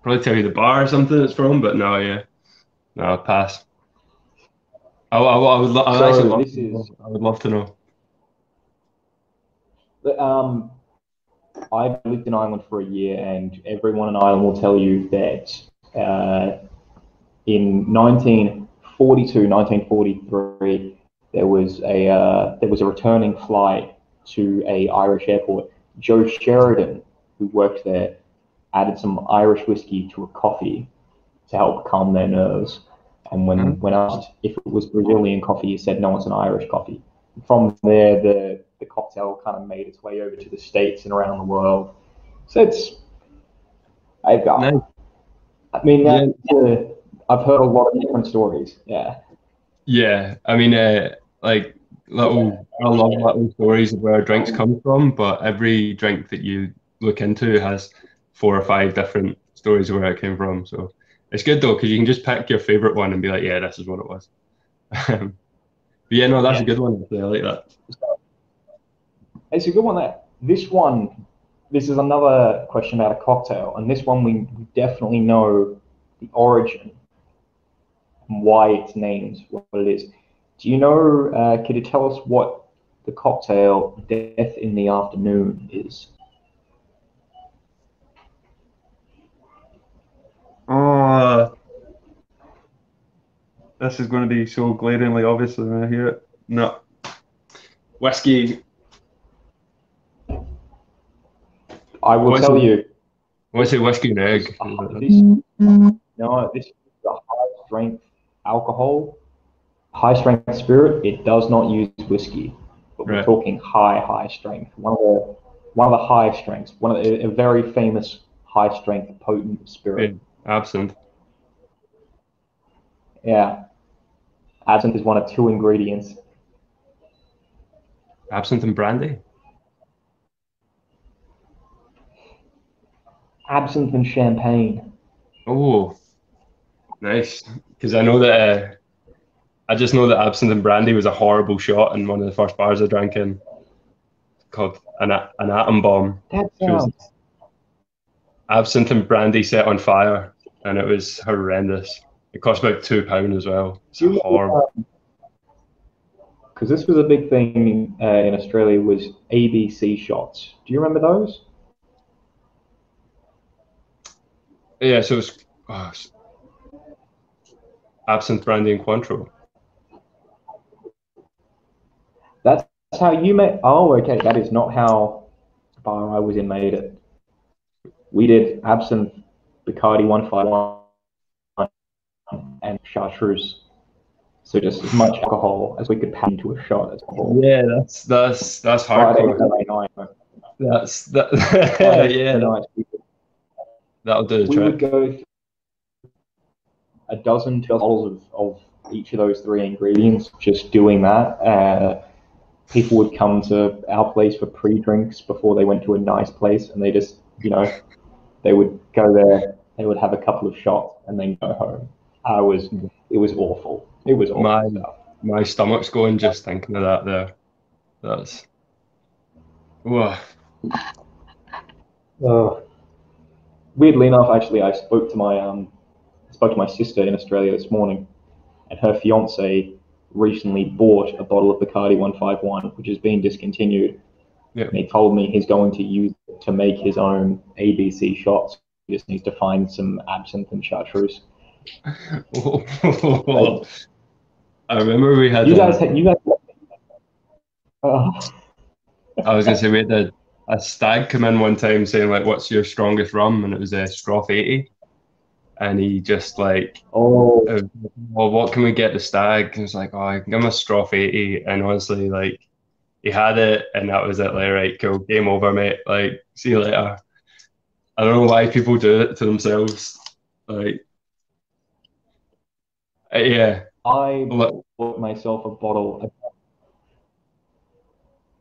S1: probably tell you the bar or something it's from, but no, yeah, no, I'll pass. I would actually
S2: So
S1: love
S2: this
S1: to know.
S2: is,
S1: I would love to know.
S2: um, I've lived in Ireland for a year, and everyone in Ireland will tell you that in 1942, 1943, there was a returning flight to a Irish airport. Joe Sheridan, who worked there, added some Irish whiskey to a coffee to help calm their nerves. And
S1: Huh?
S2: when asked if it was Brazilian coffee, he said no, it's an Irish coffee. From there, the cocktail kind of made its way over to the States and around the world. So I've got,
S1: Nice.
S2: I mean,
S1: Yeah,
S2: I've heard a lot of different stories. Yeah.
S1: yeah. I mean, like I love little stories of where drinks come from, but every drink that you look into has 4 or 5 different stories of where it came from. So it's good though, because you can just pick your favorite one and be like, yeah, this is what it was. But yeah, no, that's a
S2: Yeah.
S1: good one. I like that.
S2: It's a good one. This is another question about a cocktail, and this one we definitely know the origin and why it's named what it is. Do you know? Could you tell us what the cocktail "Death in the Afternoon" is?
S3: Oh, this is going to be so glaringly obvious when I hear it. No.
S1: Whiskey.
S2: I will
S1: What's
S2: tell
S1: it?
S2: you.
S1: What's it? Whiskey and
S2: This
S1: egg.
S2: this no, this is a high strength alcohol, high strength spirit. It does not use whiskey, but we're
S1: Right.
S2: talking high strength. One of the high strengths, a very famous high strength potent
S1: Yeah.
S2: spirit.
S1: Absinthe.
S2: Yeah, absinthe is one of two ingredients.
S1: Absinthe and brandy.
S2: Absinthe and champagne.
S1: Oh, nice. Because I know that I just know that absinthe and brandy was a horrible shot in one of the first bars I drank in, called an atom bomb.
S2: That
S1: She was
S2: sounds.
S1: absinthe and brandy set on fire, and it was horrendous. It cost about £2 as well. It's
S2: Do you
S1: horrible.
S2: remember? Because this was a big thing in Australia was ABC shots. Do you remember those?
S1: Yeah, so it's absinthe, brandy, and Cointreau.
S2: That's how you made. Oh, okay. That is not how the bar I was in made it. We did absinthe, Bacardi 151, and chartreuse. So just as much alcohol as we could pack into a shot as possible.
S1: Yeah, that's
S2: Friday,
S1: hardcore.
S2: Saturday night.
S1: That's that.
S2: Friday,
S1: Yeah,
S2: Saturday night.
S1: that'll do the
S2: We would
S1: trick.
S2: go a dozen, 2 bottles of each of those three ingredients. Just doing that. People would come to our place for pre-drinks before they went to a nice place, and they just, they would go there. They would have a couple of shots and then go home. It was awful. It was awful
S1: My
S2: stuff.
S1: my stomach's going just thinking of that there. That's whoa.
S2: Uh, Weirdly enough, actually, I spoke to my sister in Australia this morning, and her fiance recently bought a bottle of Bacardi 151, which has been discontinued.
S1: Yeah.
S2: And he told me he's going to use it to make his own ABC shots. He just needs to find some absinthe and chartreuse.
S1: I remember we had
S2: You guys. Uh,
S1: I was gonna say we had a stag come in one time saying like, "What's your strongest rum?" And it was a Stroff 80. and he just like,
S2: Oh,
S1: well, what can we get the stag? And it's like, oh, I can give him a Stroff 80, and honestly, like, he had it, and that was it. Like, right, cool, game over, mate. Like, see you later. I don't know why people do it to themselves. Like, yeah,
S2: I
S1: look,
S2: bought myself a bottle.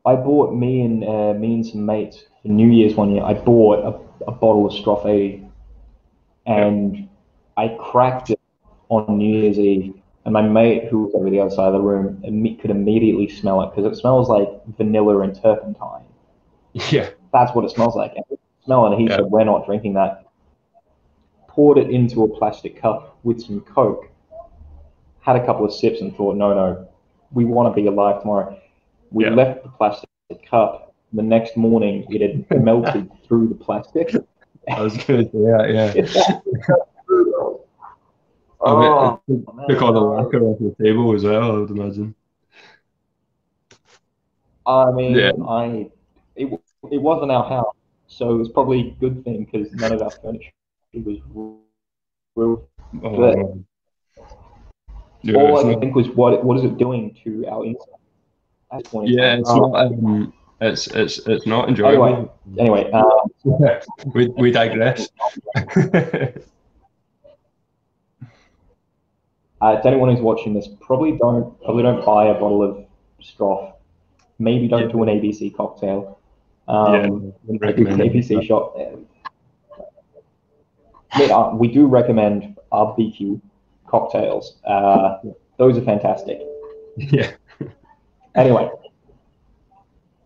S2: I bought me and some mates for New Year's one year. I bought a bottle of Stroff 80,
S1: yeah,
S2: and I cracked it on New Year's Eve. And my mate, who was over the other side of the room, could immediately smell it because it smells like vanilla and turpentine.
S1: yeah,
S2: That's what it smells like. And smell it, and he
S1: yeah,
S2: said, "We're not drinking that." Poured it into a plastic cup with some Coke. Had a couple of sips and thought, no, we want to be alive tomorrow. We
S1: yeah.
S2: left the plastic cup. The next morning, it had melted through the plastic.
S1: I was gonna say that, yeah. I
S2: Oh,
S1: mean,
S2: man.
S1: took all the lacquer off the table as well, I would imagine.
S2: I mean,
S1: Yeah.
S2: it wasn't our house, so it was probably a good thing because none of our furniture was real.
S1: Oh,
S2: But
S1: man. Yeah,
S2: all
S1: it's
S2: I
S1: not.
S2: could think was, what is it doing to our inside at this point in
S1: Yeah,
S2: time?
S1: it's not. It's not
S2: Anyway,
S1: enjoyable.
S2: anyway,
S1: We digress.
S2: to anyone who's watching this, probably don't buy a bottle of Stroff. Maybe don't
S1: Yeah,
S2: do an ABC cocktail.
S1: yeah, wouldn't
S2: I do
S1: recommend it.
S2: ABC shot. We do recommend Ardbikie cocktails. Those are fantastic.
S1: Yeah.
S2: Anyway,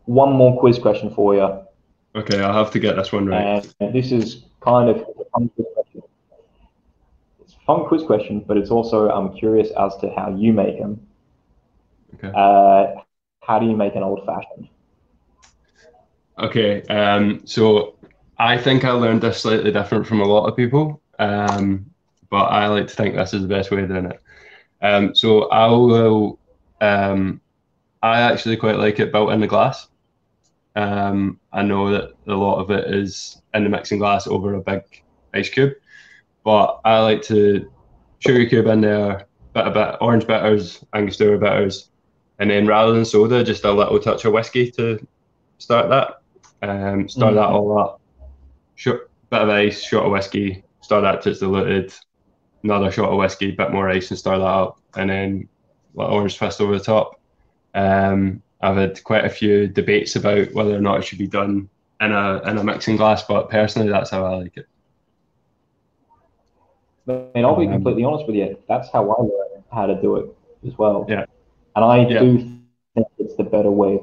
S2: one more quiz question for you.
S1: Okay, I'll have to get this one right.
S2: And this is kind of a fun quiz question. It's a fun quiz question, but it's also I'm curious as to how you make them.
S1: Okay.
S2: How do you make an old fashioned?
S1: Okay. So I think I learned this slightly different from a lot of people. But I like to think this is the best way of doing it. So I will. I actually quite like it built in the glass. I know that a lot of it is in the mixing glass over a big ice cube, but I like to sugar cube in there, bit of bit orange bitters, Angostura bitters, and then rather than soda, just a little touch of whiskey to start that. Start that all up. Bit of ice, shot of whiskey, stir that till it's diluted. Another shot of whiskey, bit more ice, and stir that up, and then little orange twist over the top. I've had quite a few debates about whether or not it should be done in a mixing glass, but personally, that's how I like it.
S2: And I'll be completely honest with you. That's how I learned how to do it as well.
S1: Yeah.
S2: And I do think it's the better way.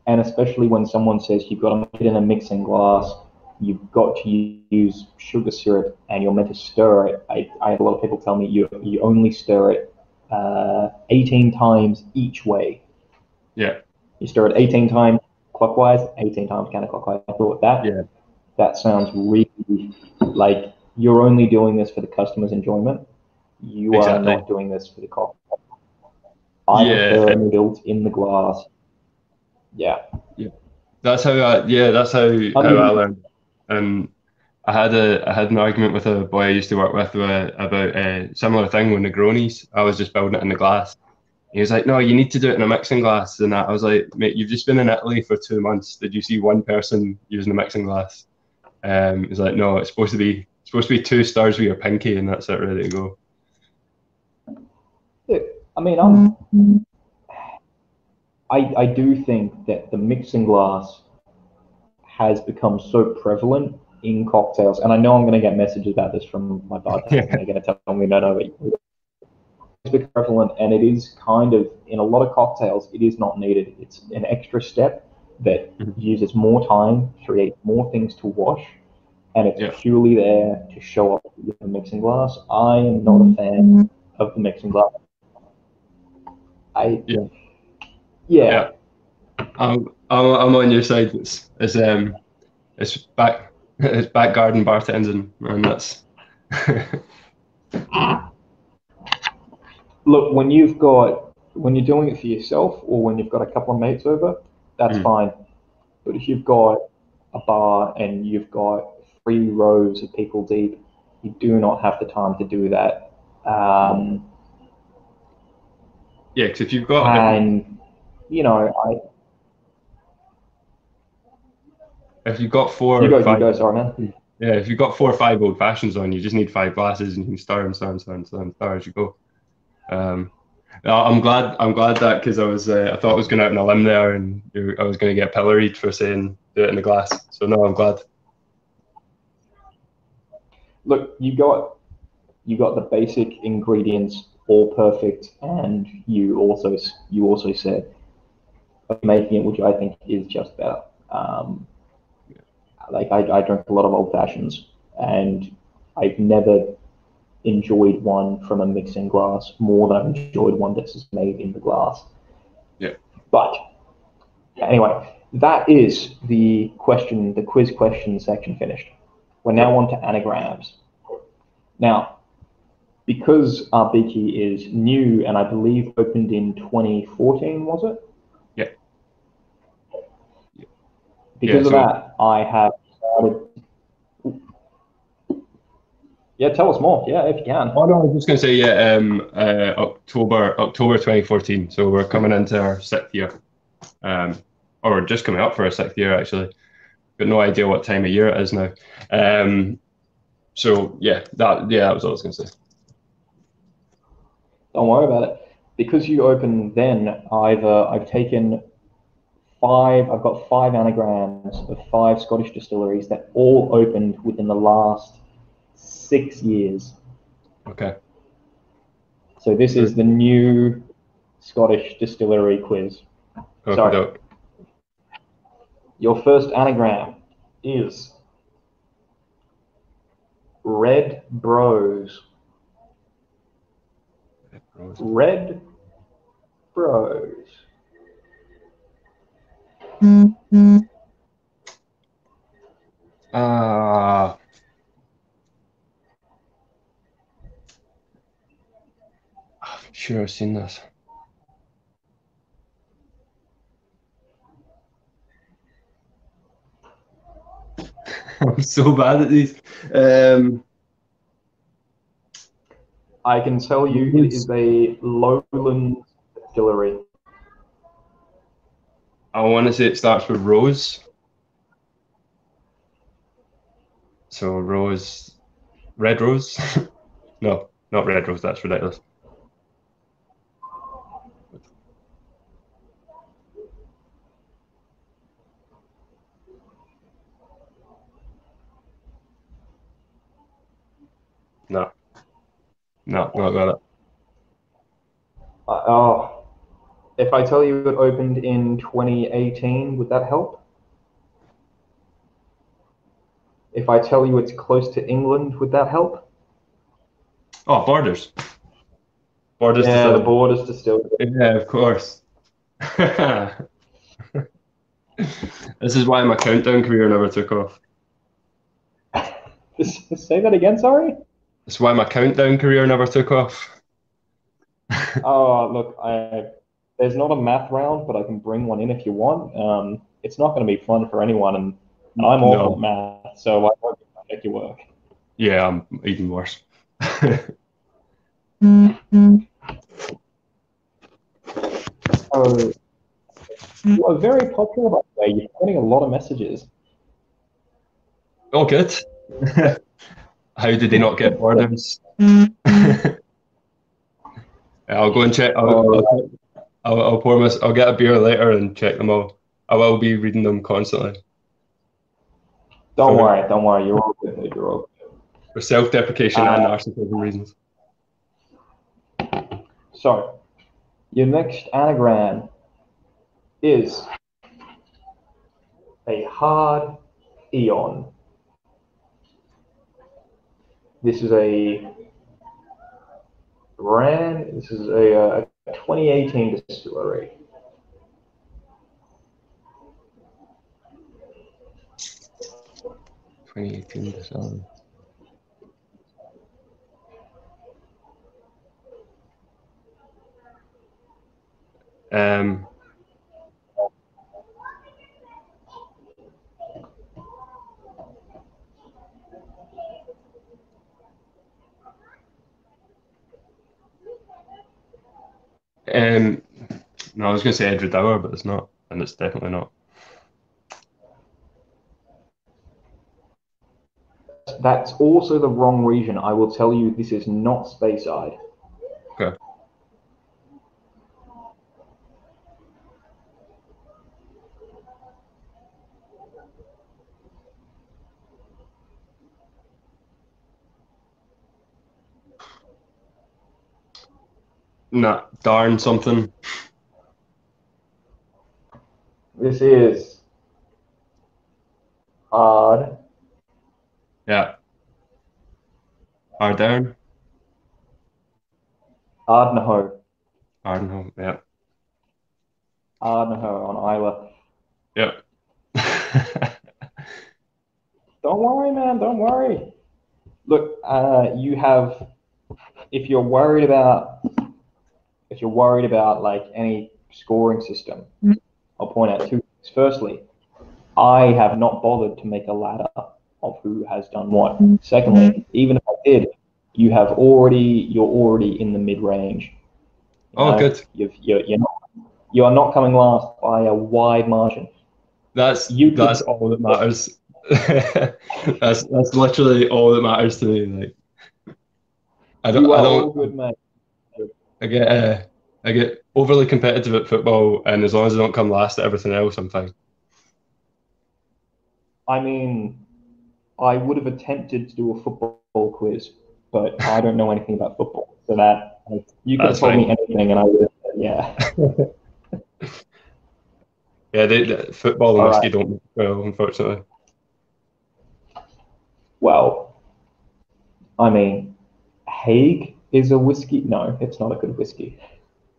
S2: And especially when someone says you've got to make it in a mixing glass, you've got to use sugar syrup, and you're meant to stir it. I have a lot of people tell me you only stir it 18 times each way.
S1: Yeah.
S2: You stir it 18 times clockwise, 18 times counterclockwise. I thought that sounds really like you're only doing this for the customer's enjoyment. You are not doing this for the cocktail. I prefer it built in the glass. Yeah.
S1: Yeah. That's how I learned. And I had an argument with a boy I used to work with about a similar thing with Negronis. I was just building it in the glass. He was like, "No, you need to do it in a mixing glass." And I was like, "Mate, you've just been in Italy for 2 months. Did you see one person using a mixing glass?" He's like, "No, it's supposed to be 2 stars with your pinky, and that's it, ready to go."
S2: Look, I mean, I do think that the mixing glass has become so prevalent in cocktails, and I know I'm going to get messages about this from my bartender. They're going to tell me, no, it's become prevalent, and it is kind of, in a lot of cocktails, it is not needed. It's an extra step that uses more time, creates more things to wash, and it's purely there to show up with the mixing glass. I am not a fan of the mixing glass. Yeah.
S1: I'm on your side. It's back garden bartending, and that's.
S2: Look, when you're doing it for yourself, or when you've got a couple of mates over, that's fine. But if you've got a bar and you've got 3 rows of people deep, You do not have the time to do that.
S1: Yeah, because if you've got,
S2: and you know,
S1: if you've got four
S2: you
S1: or five,
S2: go, sorry, man.
S1: yeah, if you've got 4 or 5 old fashions on, you just need 5 glasses and you can stir and stir and stir and stir and stir as you go. I'm glad that, because I thought I was going out on a limb there, and I was going to get pilloried for saying do it in the glass. So no, I'm glad.
S2: Look, you got the basic ingredients all perfect, and you also said making it, which I think is just better. Like I drink a lot of old fashions, and I've never enjoyed one from a mixing glass more than I've enjoyed one that's made in the glass.
S1: Yeah.
S2: But anyway, that is the quiz question section finished. We're now on to anagrams. Now, because Ardbikie is new and I believe opened in 2014, was it?
S1: Yeah.
S2: Because of that, I have started. Yeah, tell us more. Yeah, if you can.
S1: Oh no, I was just going to say, yeah, October 2014. So we're coming into our 6th year, or just coming up for our 6th year actually. Got no idea what time of year it is now. So yeah, that was what I was going to say.
S2: Don't worry about it. Because you opened then, I've taken 5. I've got 5 anagrams of 5 Scottish distilleries that all opened within the last 6 years.
S1: Okay.
S2: So this is the new Scottish distillery quiz. Sorry. Your first anagram is Red Bros. Red Bros.
S1: I'm sure I've seen this. I'm so bad at these.
S2: I can tell you it is a Lowland distillery.
S1: I want to say it starts with Rose. So Rose, Red Rose? No, not Red Rose, that's ridiculous. No, not got it.
S2: If I tell you it opened in 2018, would that help? If I tell you it's close to England, would that help?
S1: Oh, Borders. Borders
S2: Yeah,
S1: Distillery.
S2: the Borders Distillery.
S1: Yeah, of course. This is why my countdown career never took off.
S2: Say that again, sorry?
S1: That's why my countdown career never took off.
S2: Oh, look, there's not a math round, but I can bring one in if you want. It's not going to be fun for anyone, and I'm awful at math, so I won't make you work.
S1: Yeah, I'm even worse.
S2: Oh, you are very popular, by the way. You're getting a lot of messages.
S1: Oh, good. How did they not get Borders? I'll go and check. I'll pour my. I'll get a beer later and check them all. I will be reading them constantly.
S2: Don't worry. You're all good, dude. You're all good.
S1: For self-deprecation and narcissism reasons.
S2: So, your next anagram is a hard Eon. This is a brand. This is a 2018 distillery.
S1: Distillery. No, I was going to say Edward Dower, but it's not, and it's definitely not.
S2: That's also the wrong region. I will tell you, this is not Speyside.
S1: Okay. Nah, darn something.
S2: This is hard.
S1: Yeah. Ardown.
S2: Ardnaho.
S1: Ardenholm. Yeah.
S2: Ardnaho on Isla.
S1: Yep.
S2: Don't worry, man. Don't worry. Look, you have. If you're worried about like any scoring system, I'll point out two things. Firstly, I have not bothered to make a ladder of who has done what. Secondly, even if I did, you're already in the mid range.
S1: Oh, good.
S2: You are not coming last by a wide margin.
S1: That's all that matters. that's literally all that matters to me. Like, I don't
S2: all good, mate.
S1: I get overly competitive at football, and as long as I don't come last at everything else, I'm fine.
S2: I mean, I would have attempted to do a football quiz, but I don't know anything about football. So that you could have told me anything, and I would have said, yeah.
S1: Yeah, football and whiskey don't mix well, unfortunately.
S2: Well, I mean, Hague is a whiskey. No, it's not a good whiskey.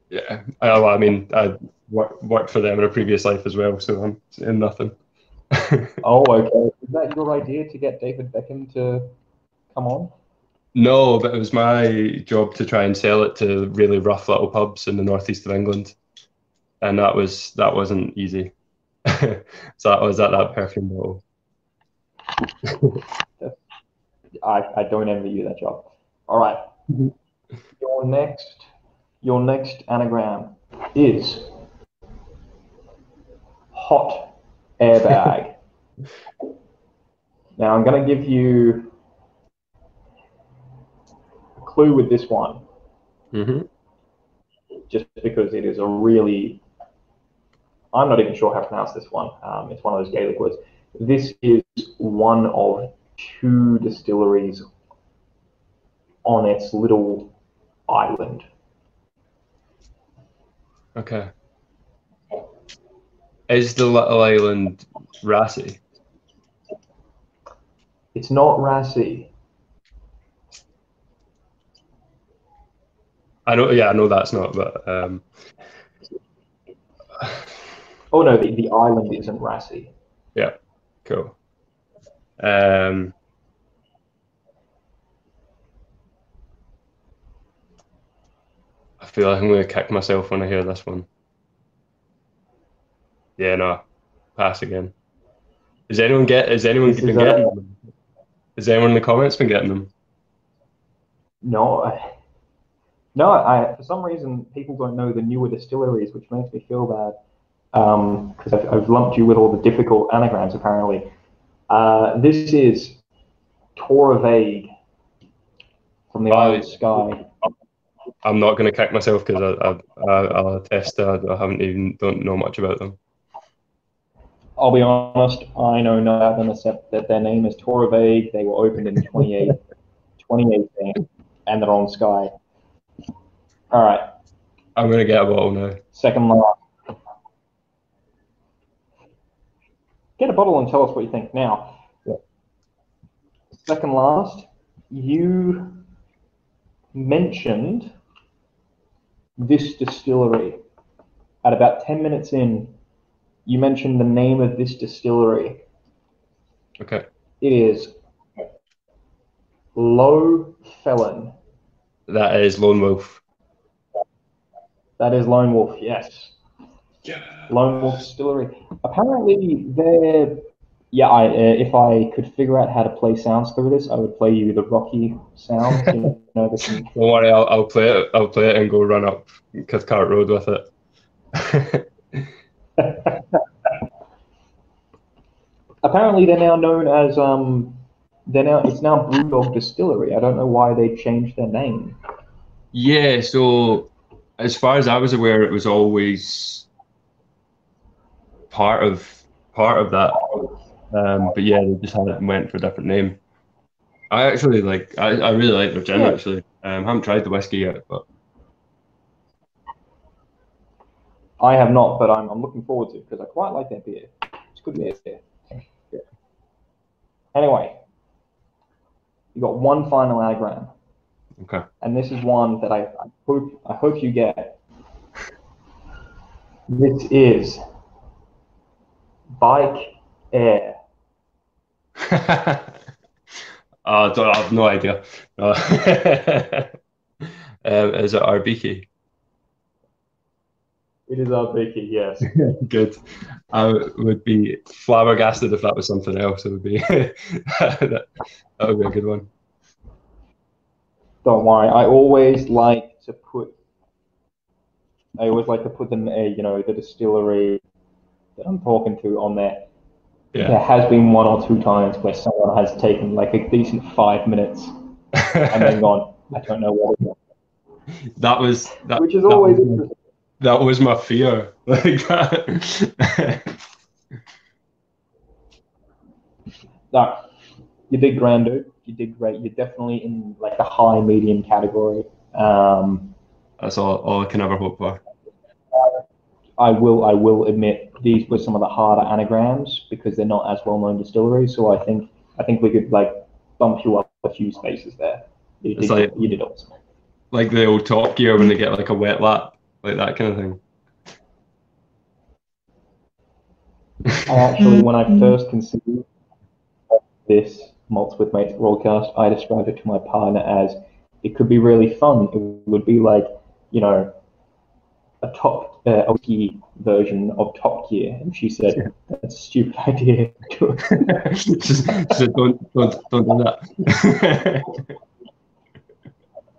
S1: Yeah, I mean, I worked for them in a previous life as well, so I'm saying nothing.
S2: Oh, okay. Is that your idea to get David Beckham to come on?
S1: No, but it was my job to try and sell it to really rough little pubs in the northeast of England, and that wasn't easy. So I was at that perfume bottle.
S2: I don't envy you that job. All right. Your next anagram is hot airbag. Now I'm going to give you a clue with this one, just because it is a really. I'm not even sure how to pronounce this one. It's one of those Gaelic words. This is one of two distilleries on its little island.
S1: Okay. Is the little island Rassy?
S2: It's not Rassy.
S1: I know that's not, but
S2: Oh no, the island isn't Rassy.
S1: yeah, cool. I feel like I'm going to kick myself when I hear this one. Yeah, no, pass again. Is anyone been getting them? Has anyone in the comments been getting them?
S2: No, for some reason people don't know the newer distilleries, which makes me feel bad. Because I've lumped you with all the difficult anagrams apparently. This is Toravaig from the Isle of Skye.
S1: I'm not going to kick myself because I'll attest that I don't know much about them.
S2: I'll be honest, I know none about them except that their name is Toravaig. They were opened in 2018, and they're on Skye. All right.
S1: I'm going to get a bottle now.
S2: Second last. Get a bottle and tell us what you think now.
S1: Yeah.
S2: Second last, you mentioned this distillery. At about 10 minutes in, you mentioned the name of this distillery.
S1: Okay.
S2: It is Low Felon.
S1: That is Lone Wolf.
S2: That is Lone Wolf, yes.
S1: Yeah.
S2: Lone Wolf Distillery. Apparently, their Yeah, if I could figure out how to play sounds through this, I would play you the Rocky sounds. You know,
S1: Don't worry, I'll play it. I'll play it and go run up Cathcart Road with it.
S2: Apparently, they're now known as it's now Brewdog Distillery. I don't know why they changed their name.
S1: Yeah, so as far as I was aware, it was always part of that. But yeah, they just had it and went for a different name. I actually I really like their gin
S2: Yeah,
S1: actually. Haven't tried the whiskey yet, but
S2: I have not, but I'm looking forward to it because I quite like that beer. It's good beer. Yeah. Anyway, you got one final anagram,
S1: okay.
S2: and this is one that I hope you get. This is bike air.
S1: I have no idea. No. Is it Ardbikie?
S2: It is Ardbikie, yes.
S1: Good. I would be flabbergasted if that was something else. It would be that would be a good one.
S2: Don't worry. I always like to put them, the distillery that I'm talking to on there.
S1: Yeah.
S2: There has been one or two times where someone has taken like a decent 5 minutes and then gone, I don't know what it is.
S1: That was
S2: Which is always interesting.
S1: that was my fear. Like that.
S2: No, you did grand, dude. You did great. You're definitely in like the high medium category.
S1: That's all I can ever hope for.
S2: I will admit these were some of the harder anagrams because they're not as well known distilleries. So I think we could like bump you up a few spaces there. You did awesome.
S1: Like the old Top Gear when they get like a wet lap, like that kind of thing.
S2: I actually, when I first conceived this Malts with Mates broadcast, I described it to my partner as it could be really fun. It would be like, you know, a wiki version of Top Gear, and she said that's a stupid idea.
S1: Just don't do that.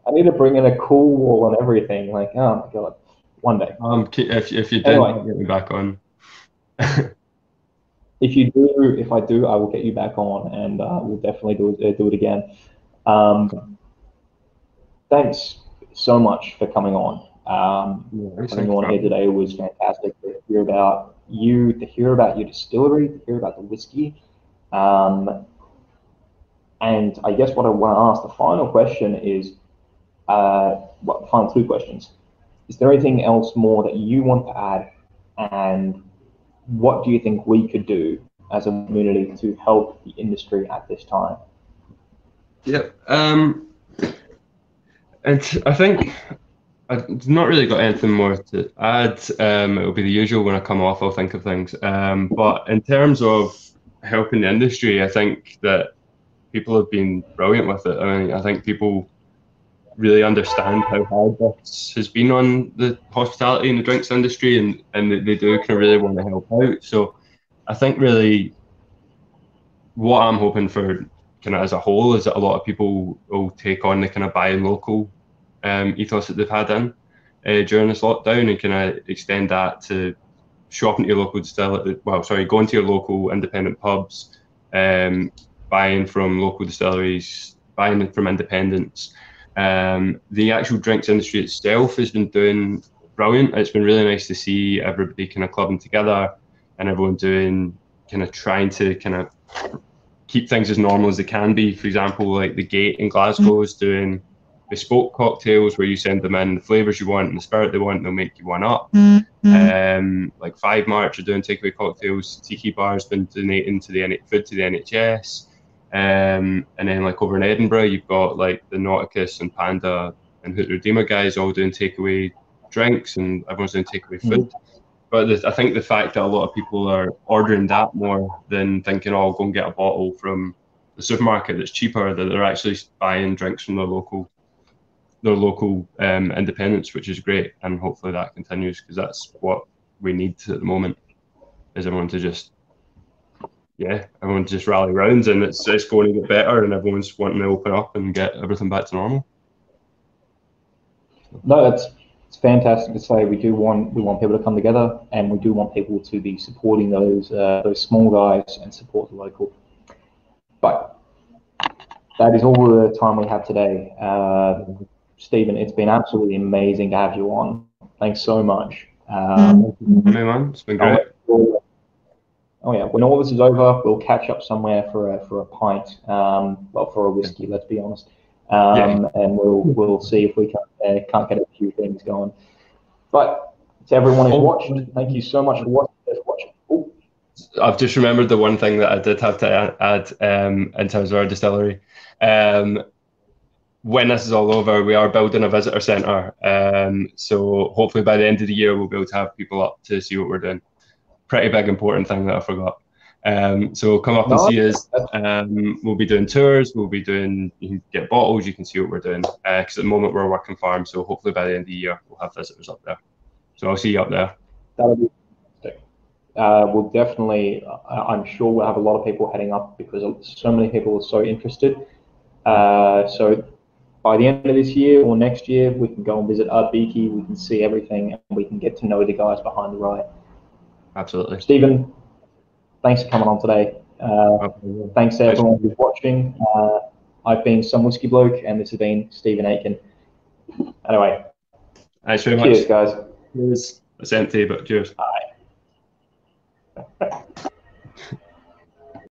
S2: I need to bring in a cool wall and everything. Like, oh my god, one day.
S1: If you did,
S2: Anyway,
S1: get me back on.
S2: if I do, I will get you back on, and we'll definitely do it again. Thanks so much for coming on. Having you on here today was fantastic to hear about you, to hear about your distillery, to hear about the whiskey. And I guess what I want to ask, the final question is, final two questions. Is there anything else more that you want to add? And what do you think we could do as a community to help the industry at this time?
S1: Yeah. And I think I've not really got anything more to add. It'll be the usual when I come off, I'll think of things. But in terms of helping the industry, I think that people have been brilliant with it. I mean, I think people really understand how hard this has been on the hospitality and the drinks industry, and they do kind of really want to help out. So I think really what I'm hoping for kind of as a whole is that a lot of people will take on the kind of buy local ethos that they've had in during this lockdown and kind of extend that to shopping to your local distillery, going to your local independent pubs, buying from local distilleries, buying from independents. The actual drinks industry itself has been doing brilliant. It's been really nice to see everybody kind of clubbing together and everyone doing kind of trying to kind of keep things as normal as they can be. For example, like the Gate in Glasgow is doing bespoke cocktails where you send them in the flavors you want and the spirit they want, and they'll make you one up. Like 5 March are doing takeaway cocktails. Tiki Bar's been donating to the food to the NHS. And then like over in Edinburgh, you've got like the Nauticus and Panda and Hoot Redeemer guys all doing takeaway drinks, and everyone's doing takeaway food. But I think the fact that a lot of people are ordering that more than thinking, oh, I'll go and get a bottle from the supermarket that's cheaper, that they're actually buying drinks from their local independents, which is great. And hopefully that continues, because that's what we need at the moment, is everyone to just yeah, everyone just rally rounds, and it's going to get better, and everyone's wanting to open up and get everything back to normal.
S2: No, it's fantastic to say. We want people to come together, and we do want people to be supporting those small guys and support the local. But that is all the time we have today. Stephen, it's been absolutely amazing to have you on. Thanks so much.
S1: Man, it's been great.
S2: Oh yeah, when all this is over, we'll catch up somewhere for a pint, well, for a whiskey. Let's be honest, and we'll see if we can't get a few things going. But to everyone who watched, thank you so much for watching. Ooh.
S1: I've just remembered the one thing that I did have to add in terms of our distillery. When this is all over, we are building a visitor centre. So hopefully by the end of the year, we'll be able to have people up to see what we're doing. Pretty big, important thing that I forgot. So come up and see us. We'll be doing tours. We'll be doing, you can get bottles, you can see what we're doing. Because at the moment we're a working farm, so hopefully by the end of the year, we'll have visitors up there. So I'll see you up there.
S2: That'll be fantastic. We'll definitely, I'm sure we'll have a lot of people heading up because so many people are so interested. So by the end of this year or next year, we can go and visit Ardbikie, we can see everything, and we can get to know the guys behind the Rye.
S1: Absolutely.
S2: Stephen, thanks for coming on today. Thanks to everyone who's watching. I've been Some Whiskey Bloke, and this has been Stephen Aitken. Anyway,
S1: thanks very much.
S2: Cheers, guys.
S1: Cheers. It's empty, but cheers.
S2: Bye.